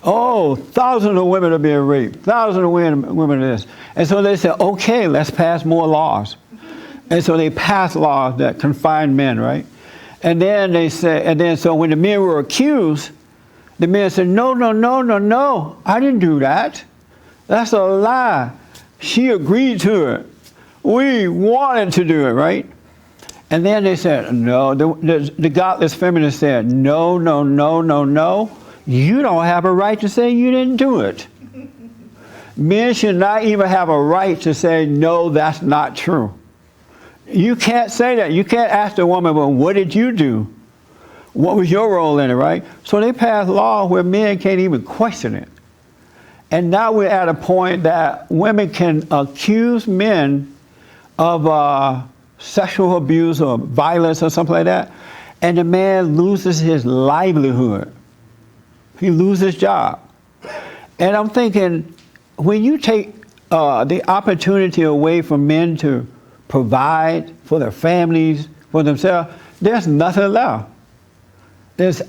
Speaker 1: Oh, thousands of women are being raped, thousands of women are this. And so they said, okay, let's pass more laws. And so they passed laws that confine men, right? And then they said, and then so when the men were accused, the men said, no, I didn't do that. That's a lie. She agreed to it. We wanted to do it, right? And then they said, no, the godless feminists said, no. You don't have a right to say you didn't do it. Men should not even have a right to say, no, that's not true. You can't say that. You can't ask the woman, well, what did you do? What was your role in it, right? So they passed law where men can't even question it. And now we're at a point that women can accuse men of sexual abuse or violence or something like that, and the man loses his livelihood. He loses his job. And I'm thinking, when you take the opportunity away from men to provide for their families, for themselves, there's nothing left. There's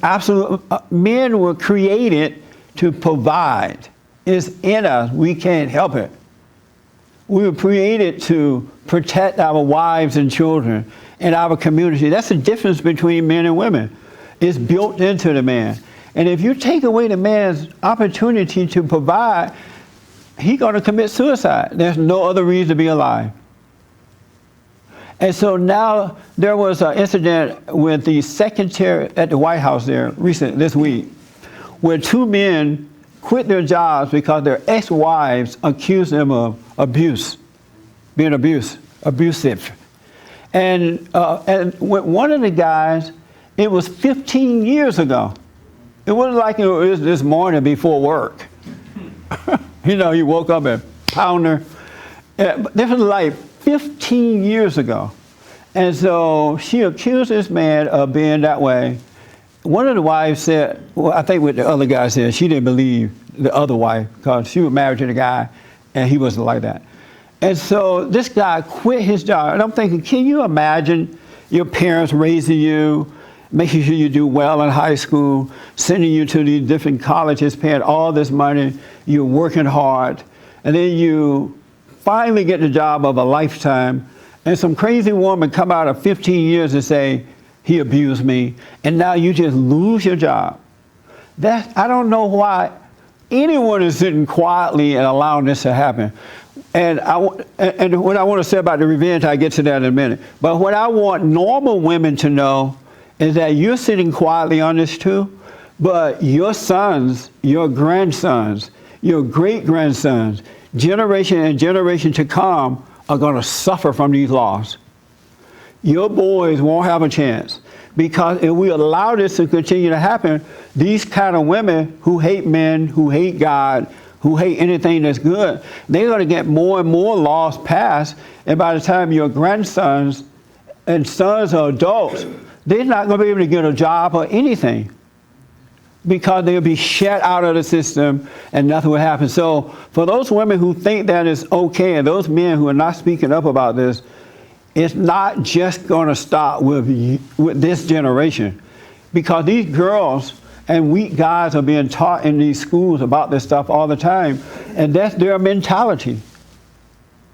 Speaker 1: men were created to provide. It's in us. We can't help it. We were created to protect our wives and children and our community. That's the difference between men and women. It's built into the man. And if you take away the man's opportunity to provide, he's going to commit suicide. There's no other reason to be alive. And so now there was an incident with the secretary at the White House there this week, where two men quit their jobs because their ex-wives accused them of being abusive. And with one of the guys, it was 15 years ago. It wasn't like it was this morning before work. You know, he woke up and pounded her. This was like 15 years ago. And so she accused this man of being that way. One of the wives said, well, I think what the other guy said, she didn't believe the other wife because she was married to the guy and he wasn't like that. And so this guy quit his job. And I'm thinking, can you imagine your parents raising you, making sure you do well in high school, sending you to these different colleges, paying all this money, you're working hard, and then you finally get the job of a lifetime, and some crazy woman come out of 15 years and say, he abused me, and now you just lose your job. I don't know why anyone is sitting quietly and allowing this to happen. And what I want to say about the revenge, I'll get to that in a minute. But what I want normal women to know is that you're sitting quietly on this too, but your sons, your grandsons, your great-grandsons, generation and generation to come are going to suffer from these laws. Your boys won't have a chance, because if we allow this to continue to happen, these kind of women who hate men, who hate God, who hate anything that's good, they're going to get more and more laws passed, and by the time your grandsons and sons are adults, they're not going to be able to get a job or anything, because they'll be shut out of the system and nothing will happen. So for those women who think that is okay, and those men who are not speaking up about this, it's not just going to stop with this generation, because these girls and weak guys are being taught in these schools about this stuff all the time, and that's their mentality.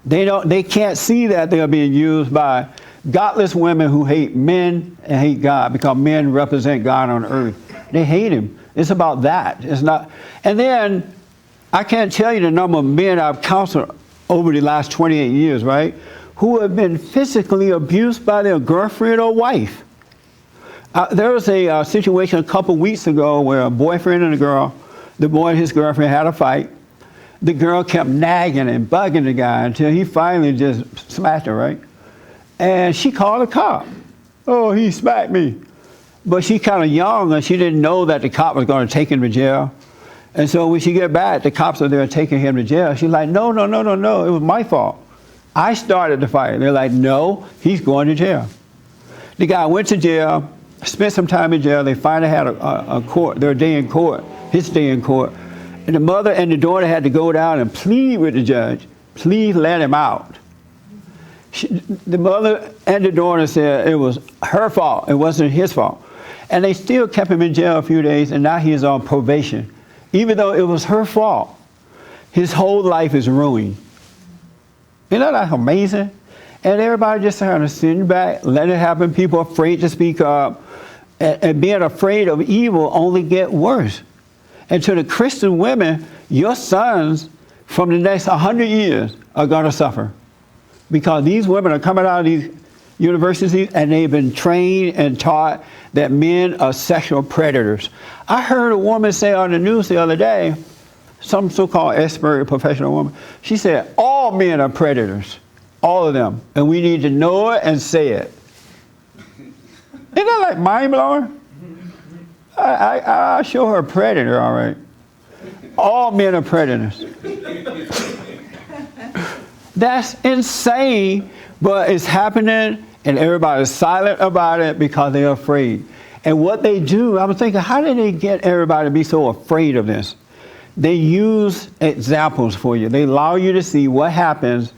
Speaker 1: They can't see that they're being used by godless women who hate men and hate God, because men represent God on earth. They hate him. It's about that. It's not. And then I can't tell you the number of men I've counseled over the last 28 years, right, who have been physically abused by their girlfriend or wife. There was a situation a couple weeks ago where a boyfriend and a girl, the boy and his girlfriend had a fight. The girl kept nagging and bugging the guy until he finally just smacked her, right? And she called a cop. Oh, he smacked me. But she's kind of young, and she didn't know that the cop was going to take him to jail. And so when she get back, the cops are there taking him to jail. She's like, no, it was my fault. I started the fight. They're like, no, he's going to jail. The guy went to jail, spent some time in jail. They finally had their day in court, his day in court. And the mother and the daughter had to go down and plead with the judge, please let him out. The mother and the daughter said it was her fault, it wasn't his fault. And they still kept him in jail a few days, and now he is on probation. Even though it was her fault, his whole life is ruined. Isn't that amazing? And everybody just kind of sitting back, let it happen. People are afraid to speak up, and being afraid of evil only get worse. And to the Christian women, your sons from the next 100 years are going to suffer, because these women are coming out of these universities and they've been trained and taught that men are sexual predators. I heard a woman say on the news the other day, some so-called expert professional woman, she said, all men are predators, all of them, and we need to know it and say it. Isn't that like mind-blowing? I'll show her a predator, all right. All men are predators. That's insane, but it's happening, and everybody's silent about it because they're afraid. And what they do, I was thinking, how did they get everybody to be so afraid of this? They use examples for you. They allow you to see what happens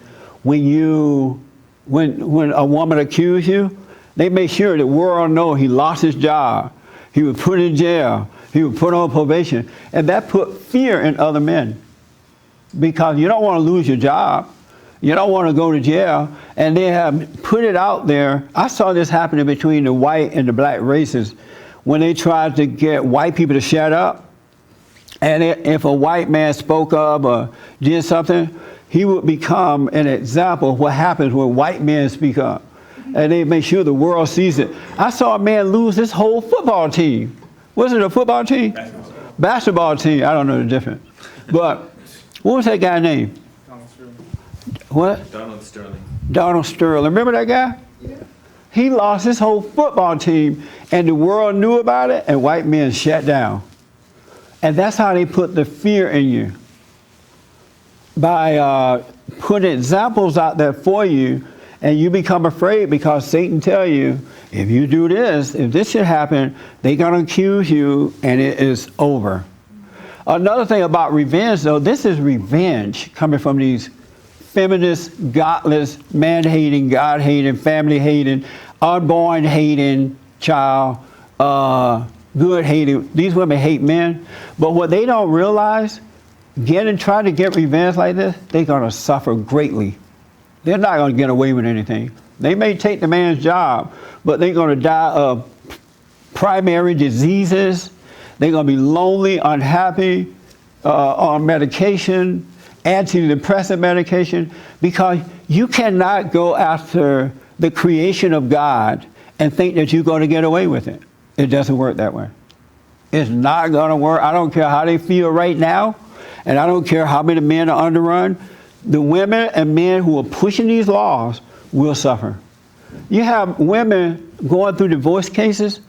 Speaker 1: when a woman accuses you. They make sure the world knows he lost his job, he was put in jail, he was put on probation, and that put fear in other men, because you don't want to lose your job. You don't want to go to jail, and they have put it out there. I saw this happening between the white and the black races when they tried to get white people to shut up. And if a white man spoke up or did something, he would become an example of what happens when white men speak up. And they make sure the world sees it. I saw a man lose his whole football team. Was it a football team? Basketball team. I don't know the difference. But what was that guy's name? What?
Speaker 2: Donald Sterling.
Speaker 1: Donald Sterling. Remember that guy? Yeah. He lost his whole football team, and the world knew about it, and white men shut down. And that's how they put the fear in you. By putting examples out there for you, and you become afraid because Satan tells you, if you do this, if this should happen, they're going to accuse you, and it is over. Another thing about revenge, though, this is revenge coming from these feminist, godless, man-hating, God-hating, family-hating, unborn-hating child, good-hating. These women hate men. But what they don't realize, trying to get revenge like this, they're going to suffer greatly. They're not going to get away with anything. They may take the man's job, but they're going to die of primary diseases. They're going to be lonely, unhappy, on medication, antidepressant medication, because you cannot go after the creation of God and think that you're going to get away with it. It doesn't work that way. It's not going to work. I don't care how they feel right now, and I don't care how many men are underrun. The women and men who are pushing these laws will suffer. You have women going through divorce cases,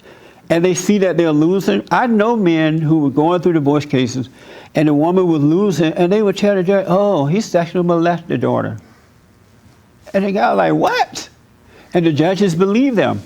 Speaker 1: and they see that they're losing. I know men who were going through divorce cases, and the woman was losing, and they would tell the judge, oh, he sexually molested the daughter. And the guy like, what? And the judges believe them.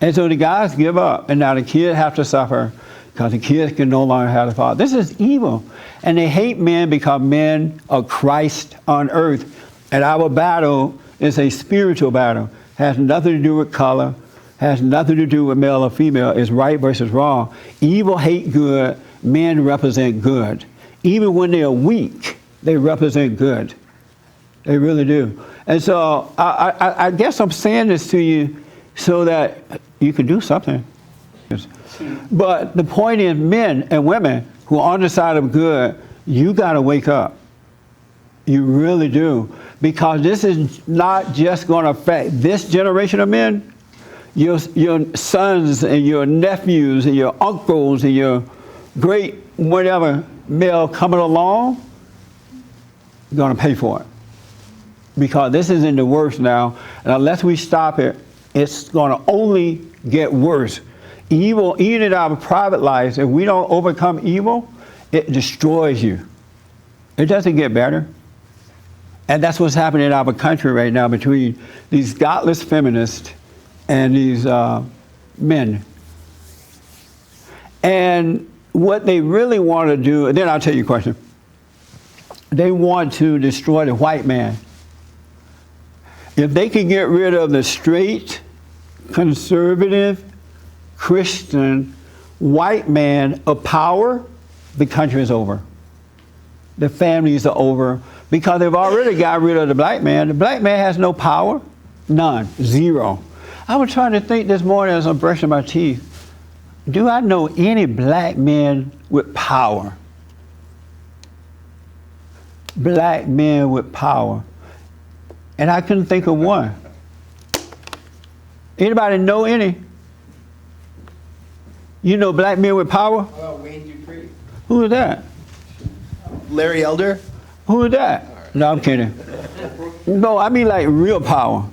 Speaker 1: And so the guys give up, and now the kids have to suffer because the kids can no longer have the father. This is evil. And they hate men because men are Christ on earth. And our battle is a spiritual battle. Has nothing to do with color, has nothing to do with male or female. It's right versus wrong. Evil hate good, men represent good. Even when they are weak, they represent good. They really do. And so I guess I'm saying this to you so that you can do something. But the point is, men and women who are on the side of good, you got to wake up. You really do. Because this is not just going to affect this generation of men. Your sons and your nephews and your uncles and your great whatever male coming along, going to pay for it. Because this is in the worst now. And unless we stop it, it's going to only get worse. Evil, even in our private lives, if we don't overcome evil, it destroys you. It doesn't get better. And that's what's happening in our country right now between these godless feminists and these men. And what they really want to do, and then I'll tell you a question. They want to destroy the white man. If they can get rid of the straight, conservative, Christian, white man of power, the country is over. The families are over because they've already got rid of the black man. The black man has no power, none, zero. I was trying to think this morning as I'm brushing my teeth, do I know any black men with power? Black men with power. And I couldn't think of one. Anybody know any? You know black men with power?
Speaker 10: Wayne Dupree.
Speaker 1: Who is that?
Speaker 10: Larry Elder.
Speaker 1: Who is that? No, I'm kidding. No, I mean like real power.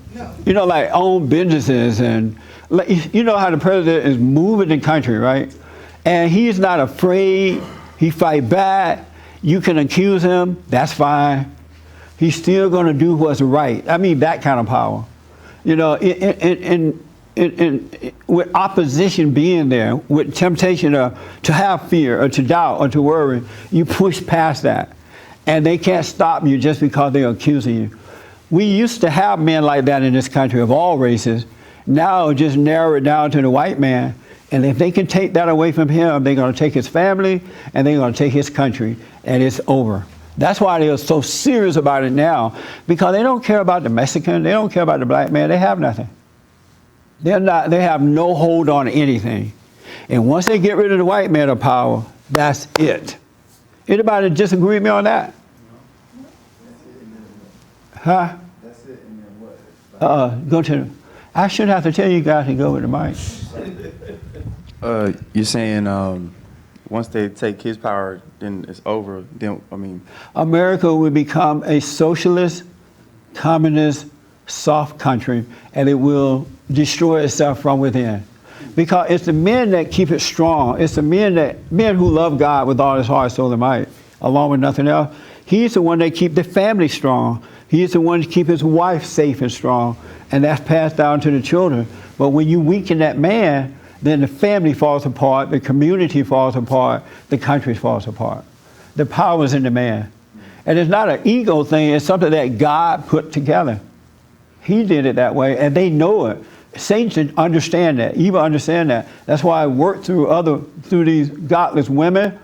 Speaker 1: You know, like own businesses and like, you know how the president is moving the country, right? And he's not afraid. He fight back. You can accuse him. That's fine. He's still going to do what's right. I mean, that kind of power. You know, with opposition being there, with temptation to have fear or to doubt or to worry, you push past that. And they can't stop you just because they're accusing you. We used to have men like that in this country of all races. Now just narrow it down to the white man. And if they can take that away from him, they're going to take his family and they're going to take his country, and it's over. That's why they are so serious about it now, because they don't care about the Mexican, they don't care about the black man, they have nothing. They have no hold on anything. And once they get rid of the white man of power, that's it. Anybody disagree with me on that? Huh?
Speaker 10: That's it. And then what?
Speaker 1: Go to I shouldn't have to tell you guys to go with the mic.
Speaker 11: You're saying once they take his power, then it's over. Then I mean,
Speaker 1: America will become a socialist, communist, soft country, and it will destroy itself from within. Because it's the men that keep it strong. It's the men who love God with all his heart, soul, and might, along with nothing else. He's the one that keep the family strong. He's the one to keep his wife safe and strong, and that's passed down to the children. But when you weaken that man, then the family falls apart, the community falls apart, the country falls apart. The power is in the man. And it's not an ego thing, it's something that God put together. He did it that way, and they know it. Satan understand that, evil understand that. That's why I work through these godless women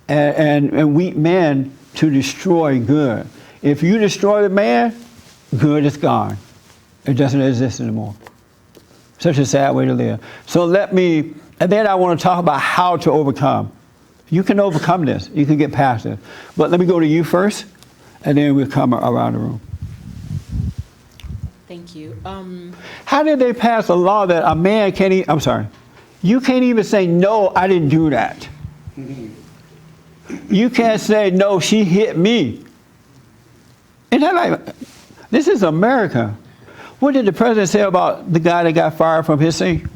Speaker 1: and weak men to destroy good. If you destroy the man, good is gone. It doesn't exist anymore. Such a sad way to live. So and then I want to talk about how to overcome. You can overcome this. You can get past it. But let me go to you first, and then we'll come around the room.
Speaker 12: Thank you.
Speaker 1: How did they pass a law that a man can't even, I'm sorry, you can't even say, no, I didn't do that. You can't say, no, she hit me. Isn't that like, this is America. What did the president say about the guy that got fired from his thing?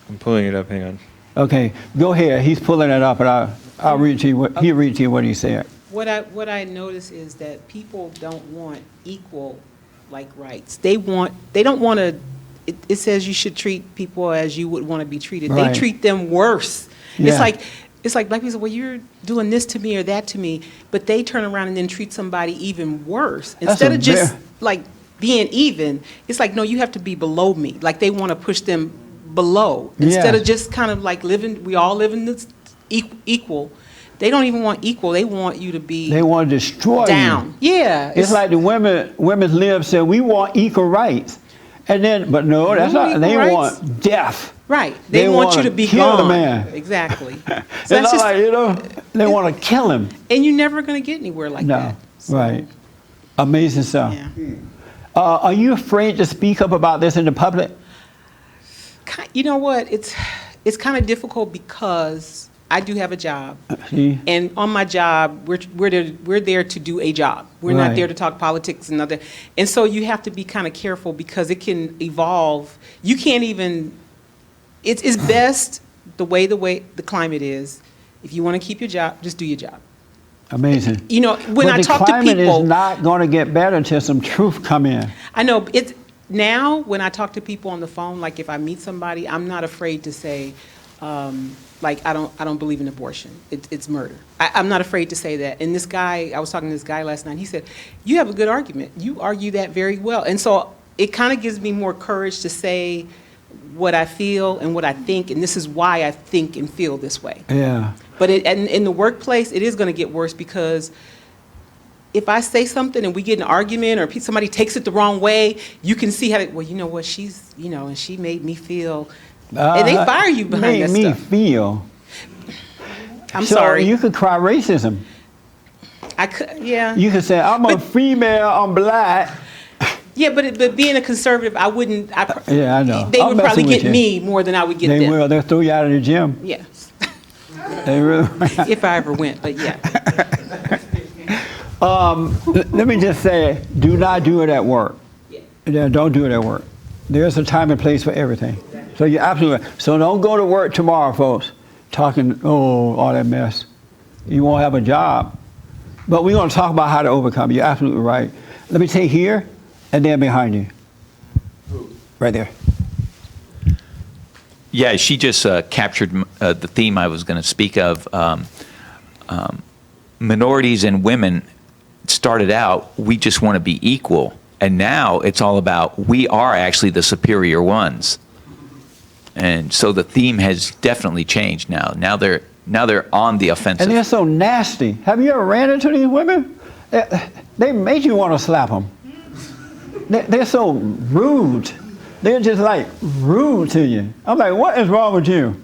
Speaker 2: I'm pulling it up, hang on.
Speaker 1: Okay, go ahead. He's pulling it up, and I'll read to you he'll read to you what he said.
Speaker 12: What I notice is that people don't want equal like rights. They don't want to. It says you should treat people as you would want to be treated.
Speaker 1: Right.
Speaker 12: They treat them worse.
Speaker 1: Yeah.
Speaker 12: It's like black people say, well, you're doing this to me or that to me, but they turn around and then treat somebody even worse. Instead of just like being even, it's like, no, you have to be below me. Like they want to push them below instead of just kind of like living. We all live in this equal. They don't even want equal. They want you to be.
Speaker 1: They want to destroy
Speaker 12: down.
Speaker 1: you.
Speaker 12: Yeah.
Speaker 1: It's like the women's lib said, we want equal rights. And then, but no, that's not, they want death.
Speaker 12: Right. They want you to be
Speaker 1: kill
Speaker 12: gone.
Speaker 1: the man.
Speaker 12: Exactly. So
Speaker 1: it's
Speaker 12: that's just,
Speaker 1: like, they want to kill him.
Speaker 12: And you're never going to get anywhere like that.
Speaker 1: No, right. Amazing stuff.
Speaker 12: Yeah.
Speaker 1: Are you afraid to speak up about this in the public?
Speaker 12: You know what? It's kind of difficult because I do have a job, and on my job, we're there to do a job. We're not there to talk politics and other. And so you have to be kind of careful because it can evolve. You can't even. It's best the way the climate is. If you want to keep your job, just do your job.
Speaker 1: Amazing.
Speaker 12: You know, when I talk to people,
Speaker 1: the climate is not going to get better until some truth come in.
Speaker 12: I know it's now when I talk to people on the phone, like if I meet somebody, I'm not afraid to say. Like I don't believe in abortion. It's murder. I'm not afraid to say that. And this guy, I was talking to this guy last night. He said, "You have a good argument. You argue that very well." And so it kind of gives me more courage to say what I feel and what I think, and this is why I think and feel this way.
Speaker 1: Yeah.
Speaker 12: But in the workplace, it is going to get worse because if I say something and we get in an argument or somebody takes it the wrong way, you can see how. Well, you know what? She's and she made me feel. And they fire you behind that stuff.
Speaker 1: Made me feel.
Speaker 12: I'm sorry.
Speaker 1: So you could cry racism.
Speaker 12: I could, yeah.
Speaker 1: You could say, I'm a female, I'm black.
Speaker 12: Yeah, but being a conservative, I wouldn't.
Speaker 1: Yeah, I know.
Speaker 12: They would probably get me more than I would get them.
Speaker 1: They will. They'll throw you out of the gym.
Speaker 12: Yes.
Speaker 1: They really.
Speaker 12: If I ever went, but yeah.
Speaker 1: Let me just say, do not do it at work. Yeah, don't do it at work. There's a time and place for everything. So you're absolutely right. So don't go to work tomorrow, folks, talking, all that mess. You won't have a job. But we're going to talk about how to overcome. You're absolutely right. Let me take here and then behind you. Right there.
Speaker 9: Yeah, she just captured the theme I was going to speak of. Minorities and women started out, we just want to be equal. And now it's all about we are actually the superior ones. And so the theme has definitely changed now. Now they're on the offensive.
Speaker 1: And they're so nasty. Have you ever ran into these women? They make you want to slap them. They're so rude. They're just like rude to you. I'm like, what is wrong with you?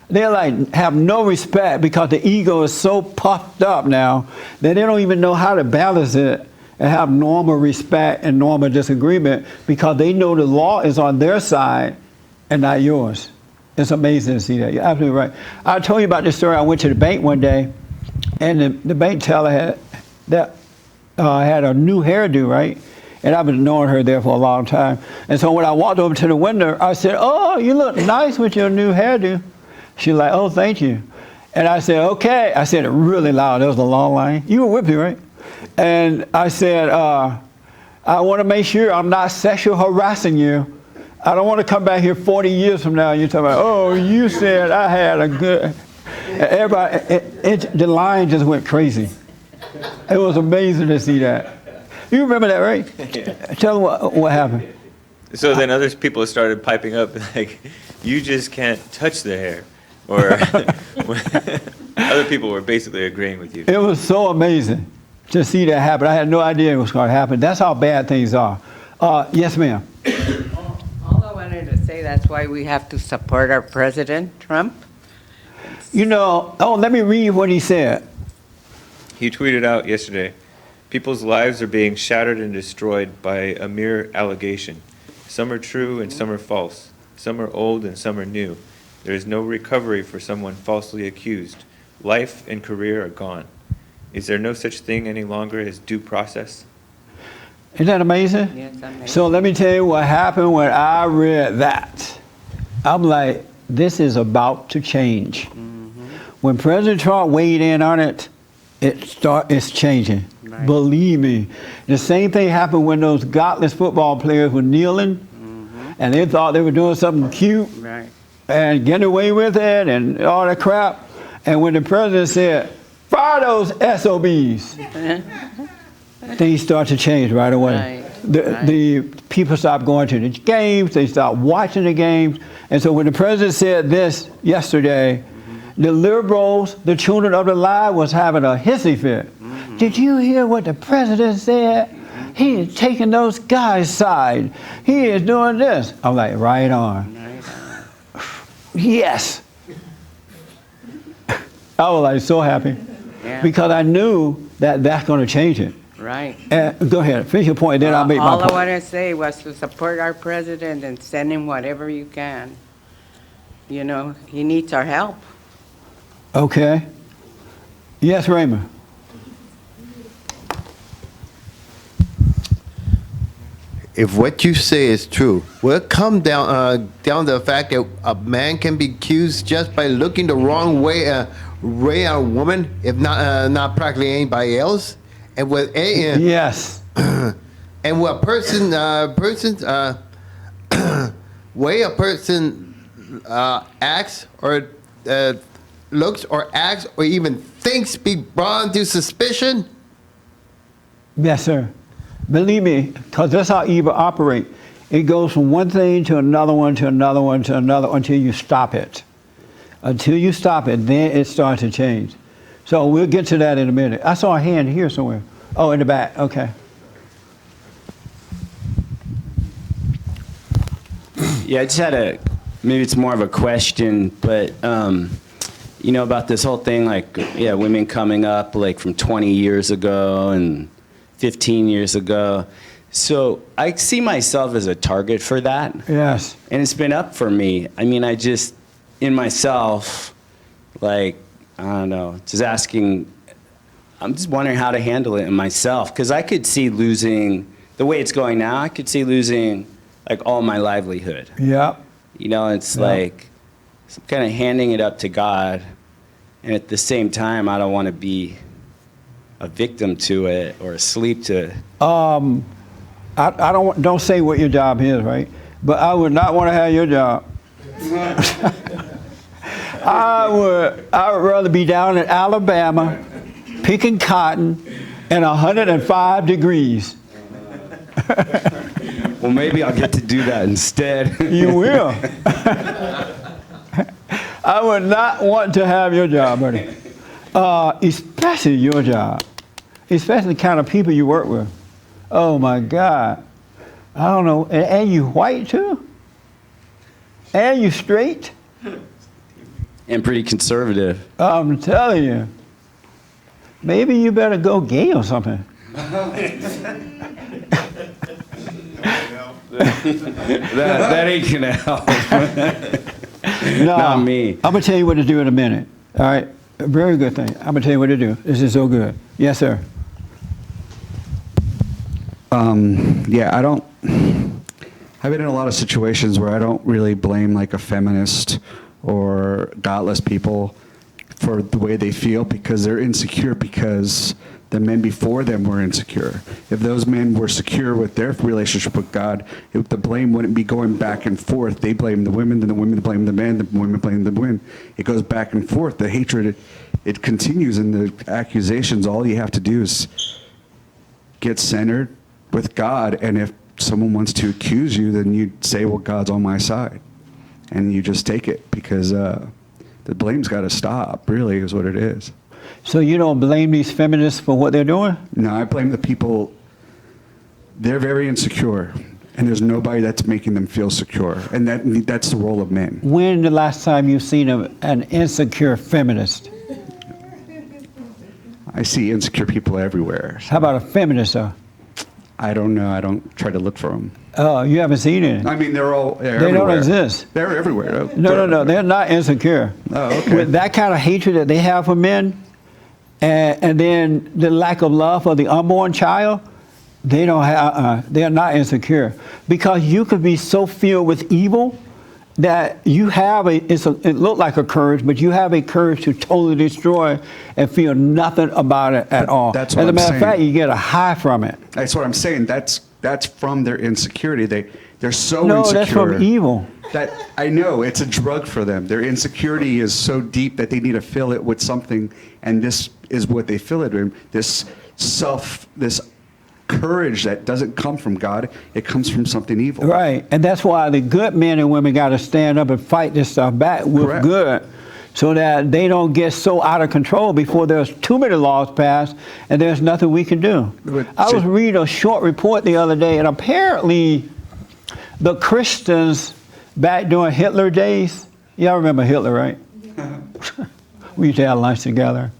Speaker 1: They're like, have no respect because the ego is so puffed up now that they don't even know how to balance it and have normal respect and normal disagreement because they know the law is on their side and not yours. It's amazing to see that. You're absolutely right. I told you about this story. I went to the bank one day, and the bank teller had a new hairdo, right? And I've been knowing her there for a long time. And so when I walked over to the window, I said, "Oh, you look nice with your new hairdo." She's like, "Oh, thank you." And I said, "Okay." I said it really loud. There was a long line. You were with me, right? And I said, "I want to make sure I'm not sexual harassing you. I don't want to come back here 40 years from now and you're talking about, oh, you said I had a good..." Everybody, the line just went crazy. It was amazing to see that. You remember that, right? Yeah. Tell them what happened.
Speaker 2: So then other people started piping up like, you just can't touch the hair. Or other people were basically agreeing with you.
Speaker 1: It was so amazing. to see that happen. I had no idea it was going to happen. That's how bad things are. Yes, ma'am.
Speaker 3: All I wanted to say, that's why we have to support our president, Trump.
Speaker 1: You know, let me read what he said.
Speaker 2: He tweeted out yesterday, "People's lives are being shattered and destroyed by a mere allegation. Some are true and some are false. Some are old and some are new. There is no recovery for someone falsely accused. Life and career are gone. Is there no such thing any longer as due process?"
Speaker 1: Isn't that amazing?
Speaker 3: Yes, amazing.
Speaker 1: So let me tell you what happened when I read that. I'm like, this is about to change. When President Trump weighed in on it, it's changing.
Speaker 3: Right.
Speaker 1: Believe me. The same thing happened when those godless football players were kneeling, and they thought they were doing something cute
Speaker 3: Right.
Speaker 1: and getting away with it and all that crap. And when the president said, fire those SOBs, things start to change right away.
Speaker 3: Right.
Speaker 1: The people stopped going to the games, they stopped watching the games. And so when the president said this yesterday, the liberals, the children of the lie, was having a hissy fit. Did you hear what the president said? He is taking those guys' side. He is doing this. I'm like, right on. Yes. I was like so happy because I knew that that's going to change it.
Speaker 3: Right.
Speaker 1: Go ahead, finish your point, then I'll make my
Speaker 3: All I
Speaker 1: point.
Speaker 3: want to say was to support our president and send him whatever you can. You know, he needs our help.
Speaker 1: Okay. Yes, Raymond.
Speaker 8: If what you say is true, will it come down to the fact that a man can be accused just by looking the wrong way at a woman, if not practically anybody else? And with
Speaker 1: yes.
Speaker 8: And with a way a person acts or looks or acts or even thinks be brought into suspicion?
Speaker 1: Yes, sir. Believe me, because that's how evil operates. It goes from one thing to another one to another one to another until you stop it. Until you stop it, then it starts to change. So we'll get to that in a minute. I saw a hand here somewhere. Oh, in the back. Okay.
Speaker 7: Yeah, I just had maybe it's more of a question, but you know, about this whole thing, like, yeah, women coming up like from 20 years ago and 15 years ago. So I see myself as a target for that.
Speaker 1: Yes.
Speaker 7: And it's been up for me. I mean, I just, in myself, like, I don't know, just asking, I'm just wondering how to handle it in myself. Because I could see losing, the way it's going now, I could see losing like all my livelihood.
Speaker 1: Yeah.
Speaker 7: You know, it's like kind of handing it up to God. And at the same time, I don't want to be a victim to it or asleep to it.
Speaker 1: I don't say what your job is, right? But I would not want to have your job. I would rather be down in Alabama picking cotton and 105 degrees.
Speaker 7: Well, maybe I'll get to do that instead.
Speaker 1: You will. I would not want to have your job, buddy. Especially your job. Especially the kind of people you work with. Oh my God. I don't know. And you white too? And you straight?
Speaker 7: And pretty conservative.
Speaker 1: I'm telling you. Maybe you better go gay or something.
Speaker 7: that ain't gonna help.
Speaker 1: No,
Speaker 7: Not me.
Speaker 1: I'm gonna tell you what to do in a minute. All right? A very good thing. I'm gonna tell you what to do. This is so good. Yes, sir.
Speaker 13: Yeah, I've been in a lot of situations where I don't really blame like a feminist or godless people for the way they feel because they're insecure because the men before them were insecure. If those men were secure with their relationship with God, the blame wouldn't be going back and forth. They blame the women, then the women blame the men, the women blame the women. It goes back and forth. The hatred, it continues, and the accusations, all you have to do is get centered with God, and if someone wants to accuse you, then you say, well, God's on my side. And you just take it because the blame's got to stop, really, is what it is.
Speaker 1: So you don't blame these feminists for what they're doing?
Speaker 13: No, I blame the people. They're very insecure, and there's nobody that's making them feel secure, and that's the role of men.
Speaker 1: When the last time you've seen an insecure feminist?
Speaker 13: I see insecure people everywhere.
Speaker 1: How about a feminist, though?
Speaker 13: I don't know. I don't try to look for them.
Speaker 1: Oh, you haven't seen it?
Speaker 13: I mean, they're
Speaker 1: They don't exist.
Speaker 13: They're everywhere.
Speaker 1: No. They're not insecure.
Speaker 13: Oh, okay.
Speaker 1: With that kind of hatred that they have for men, and then the lack of love for the unborn child, they don't have. They are not insecure, because you could be so filled with evil that you have it looked like a courage, but you have a courage to totally destroy and feel nothing about it at all.
Speaker 13: That's what
Speaker 1: As a
Speaker 13: I'm
Speaker 1: matter of
Speaker 13: saying.
Speaker 1: fact, you get a high from it.
Speaker 13: That's what I'm saying. That's from their insecurity. They're so
Speaker 1: No,
Speaker 13: insecure.
Speaker 1: that's from evil.
Speaker 13: That I know it's a drug for them. Their insecurity is so deep that they need to fill it with something, and this is what they fill it with. This courage that doesn't come from God. It comes from something evil.
Speaker 1: Right, and that's why the good men and women got to stand up and fight this stuff back with
Speaker 13: Correct.
Speaker 1: good, so that they don't get so out of control before there's too many laws passed and there's nothing we can do. I was reading a short report the other day, and apparently the Christians back during Hitler days, y'all remember Hitler, right? We used to have lunch together.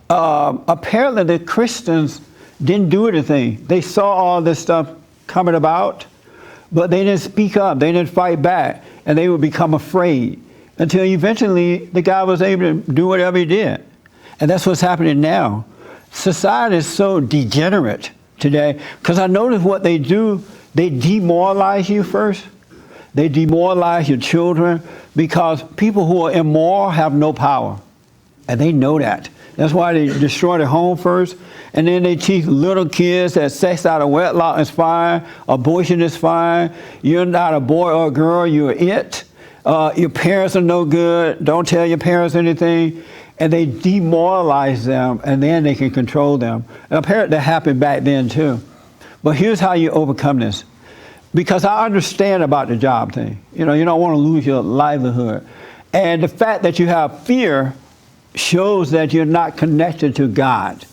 Speaker 1: Apparently the Christians didn't do anything. They saw all this stuff coming about, but they didn't speak up. They didn't fight back, and they would become afraid until eventually the guy was able to do whatever he did. And that's what's happening now. Society is so degenerate today, because I notice what they do, they demoralize you first. They demoralize your children, because people who are immoral have no power, and they know that. That's why they destroy the home first, and then they teach little kids that sex out of wedlock is fine, abortion is fine, you're not a boy or a girl, you're it. Your parents are no good, don't tell your parents anything, and they demoralize them, and then they can control them. And apparently that happened back then too. But here's how you overcome this. Because I understand about the job thing. You know, you don't want to lose your livelihood. And the fact that you have fear shows that you're not connected to God.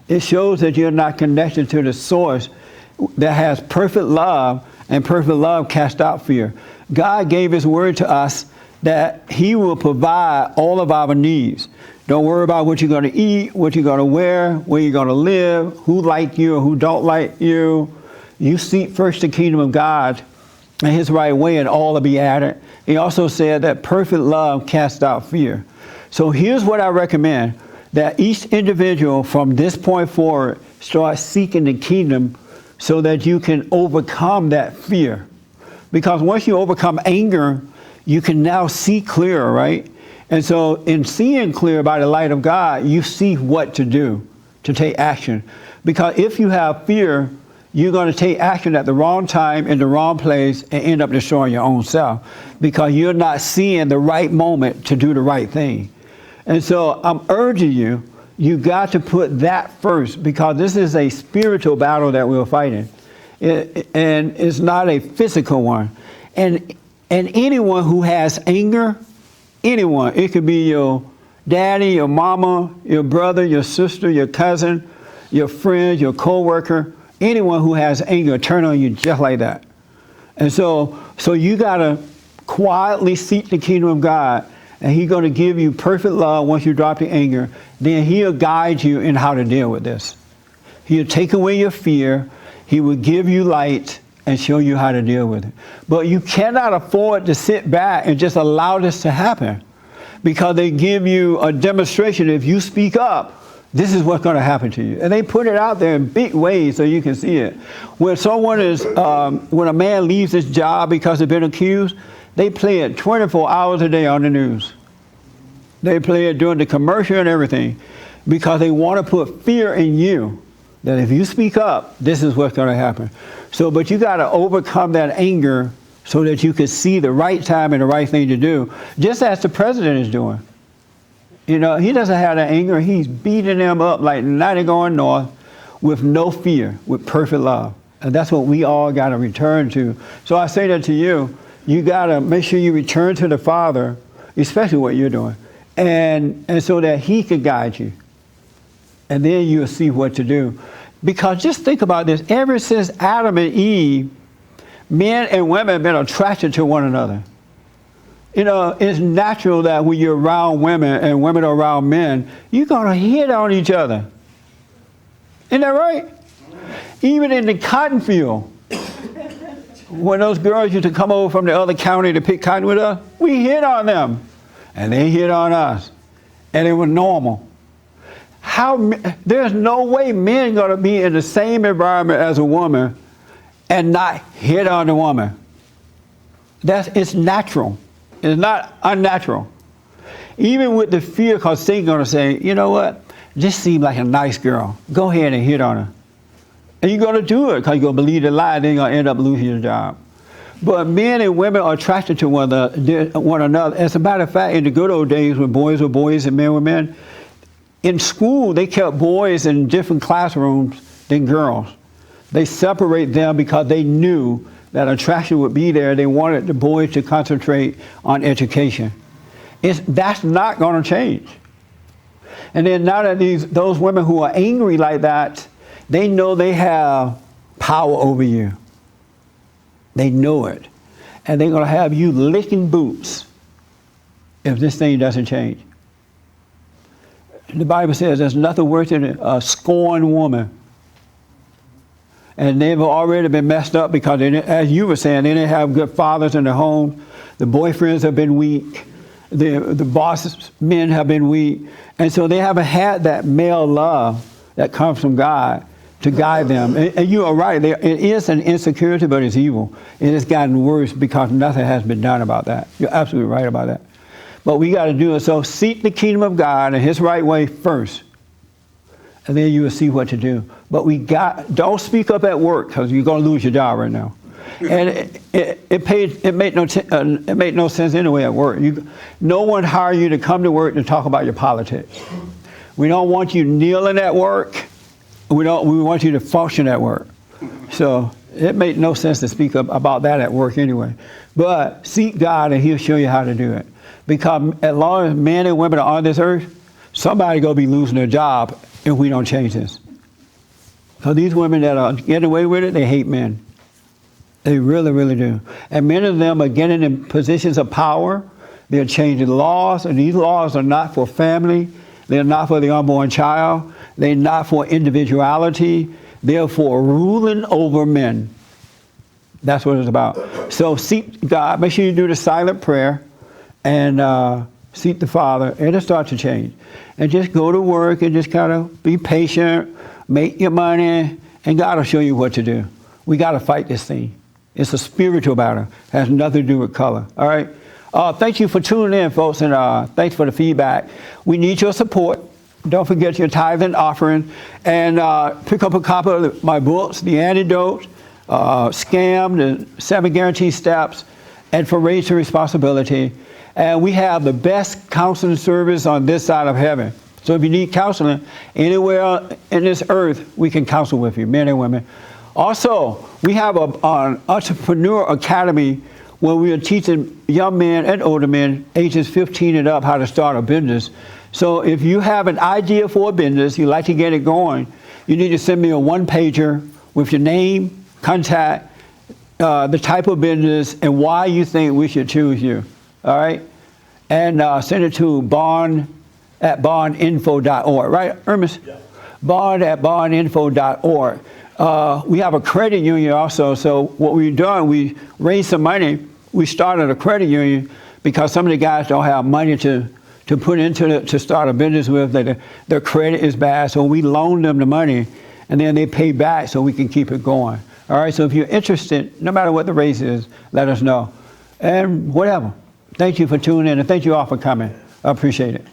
Speaker 1: It shows that you're not connected to the source that has perfect love, and perfect love casts out fear. God gave his word to us that he will provide all of our needs. Don't worry about what you're going to eat, what you're going to wear, where you're going to live, who like you or who don't like you. You seek first the kingdom of God and his right way, and all will be added. He also said that perfect love casts out fear. So here's what I recommend, that each individual from this point forward start seeking the kingdom so that you can overcome that fear. Because once you overcome anger, you can now see clearer, right? And so in seeing clear by the light of God, you see what to do, to take action. Because if you have fear, you're going to take action at the wrong time, in the wrong place, and end up destroying your own self, because you're not seeing the right moment to do the right thing. And so I'm urging you, you got to put that first, because this is a spiritual battle that we're fighting. And it's not a physical one. And anyone who has anger, anyone, it could be your daddy, your mama, your brother, your sister, your cousin, your friend, your coworker, anyone who has anger turn on you just like that. And so you got to quietly seek the kingdom of God, and he's going to give you perfect love once you drop the anger. Then he'll guide you in how to deal with this. He'll take away your fear. He will give you light and show you how to deal with it. But you cannot afford to sit back and just allow this to happen, because they give you a demonstration. If you speak up, this is what's going to happen to you. And they put it out there in big ways so you can see it. When someone is, when a man leaves his job because they've been accused, they play it 24 hours a day on the news. They play it during the commercial and everything, because they want to put fear in you that if you speak up, this is what's going to happen. So, but you got to overcome that anger so that you can see the right time and the right thing to do, just as the president is doing. You know, he doesn't have that anger. He's beating them up like 90 going north with no fear, with perfect love. And that's what we all got to return to. So I say that to you, you got to make sure you return to the Father, especially what you're doing, and so that he can guide you. And then you'll see what to do. Because just think about this, ever since Adam and Eve, men and women have been attracted to one another. You know, it's natural that when you're around women and women are around men, you're gonna hit on each other. Isn't that right? Even in the cotton field, when those girls used to come over from the other county to pick cotton with us, we hit on them, and they hit on us, and it was normal. There's no way men gonna be in the same environment as a woman and not hit on the woman. It's natural. It's not unnatural. Even with the fear, because Satan's gonna say, you know what? This seems like a nice girl. Go ahead and hit on her. And you're gonna do it because you're gonna believe the lie, then you're gonna end up losing your job. But men and women are attracted to one another. As a matter of fact, in the good old days when boys were boys and men were men, in school they kept boys in different classrooms than girls. They separate them because they knew that attraction would be there. They wanted the boys to concentrate on education. That's not gonna change. And then now that those women who are angry like that, they know they have power over you. They know it. And they're gonna have you licking boots if this thing doesn't change. The Bible says there's nothing worse than a scorned woman. And they've already been messed up because, as you were saying, they didn't have good fathers in the home. The boyfriends have been weak. The boss men have been weak. And so they haven't had that male love that comes from God to guide them. And you are right. It is an insecurity, but it's evil. It has gotten worse because nothing has been done about that. You're absolutely right about that. But we got to do it. So seek the kingdom of God and his right way first. And then you will see what to do. But don't speak up at work because you're going to lose your job right now. And it made no sense anyway at work. No one hired you to come to work to talk about your politics. We don't want you kneeling at work. We want you to function at work. So it made no sense to speak up about that at work anyway. But seek God and he'll show you how to do it. Because as long as men and women are on this earth, somebody going to be losing their job if we don't change this. So these women that are getting away with it, they hate men. They really, really do. And many of them are getting in positions of power. They're changing laws, and these laws are not for family. They're not for the unborn child. They're not for individuality. They're for ruling over men. That's what it's about. So seek God. Make sure you do the silent prayer and seek the Father, and it'll start to change. And just go to work and just kind of be patient, make your money, and God will show you what to do. We got to fight this thing. It's a spiritual battle. It has nothing to do with color. All right? Thank you for tuning in, folks, and thanks for the feedback. We need your support. Don't forget your tithe and offering. And pick up a copy of my books, The Antidote, Scam, the 7 Guaranteed Steps, and For Race to Responsibility. And we have the best counseling service on this side of heaven. So if you need counseling, anywhere in this earth, we can counsel with you, men and women. Also, we have an entrepreneur academy where we are teaching young men and older men, ages 15 and up, how to start a business. So if you have an idea for a business, you'd like to get it going, you need to send me a one-pager with your name, contact, the type of business, and why you think we should choose you. All right? And send it to bond@bondinfo.org. Right, Ernest? Yeah. Bond@bondinfo.org. We have a credit union also. So what we've done, we raised some money. We started a credit union because some of the guys don't have money to put into it to start a business with. Their credit is bad. So we loan them the money, and then they pay back so we can keep it going. All right? So if you're interested, no matter what the race is, let us know. And whatever. Thank you for tuning in, and thank you all for coming. I appreciate it.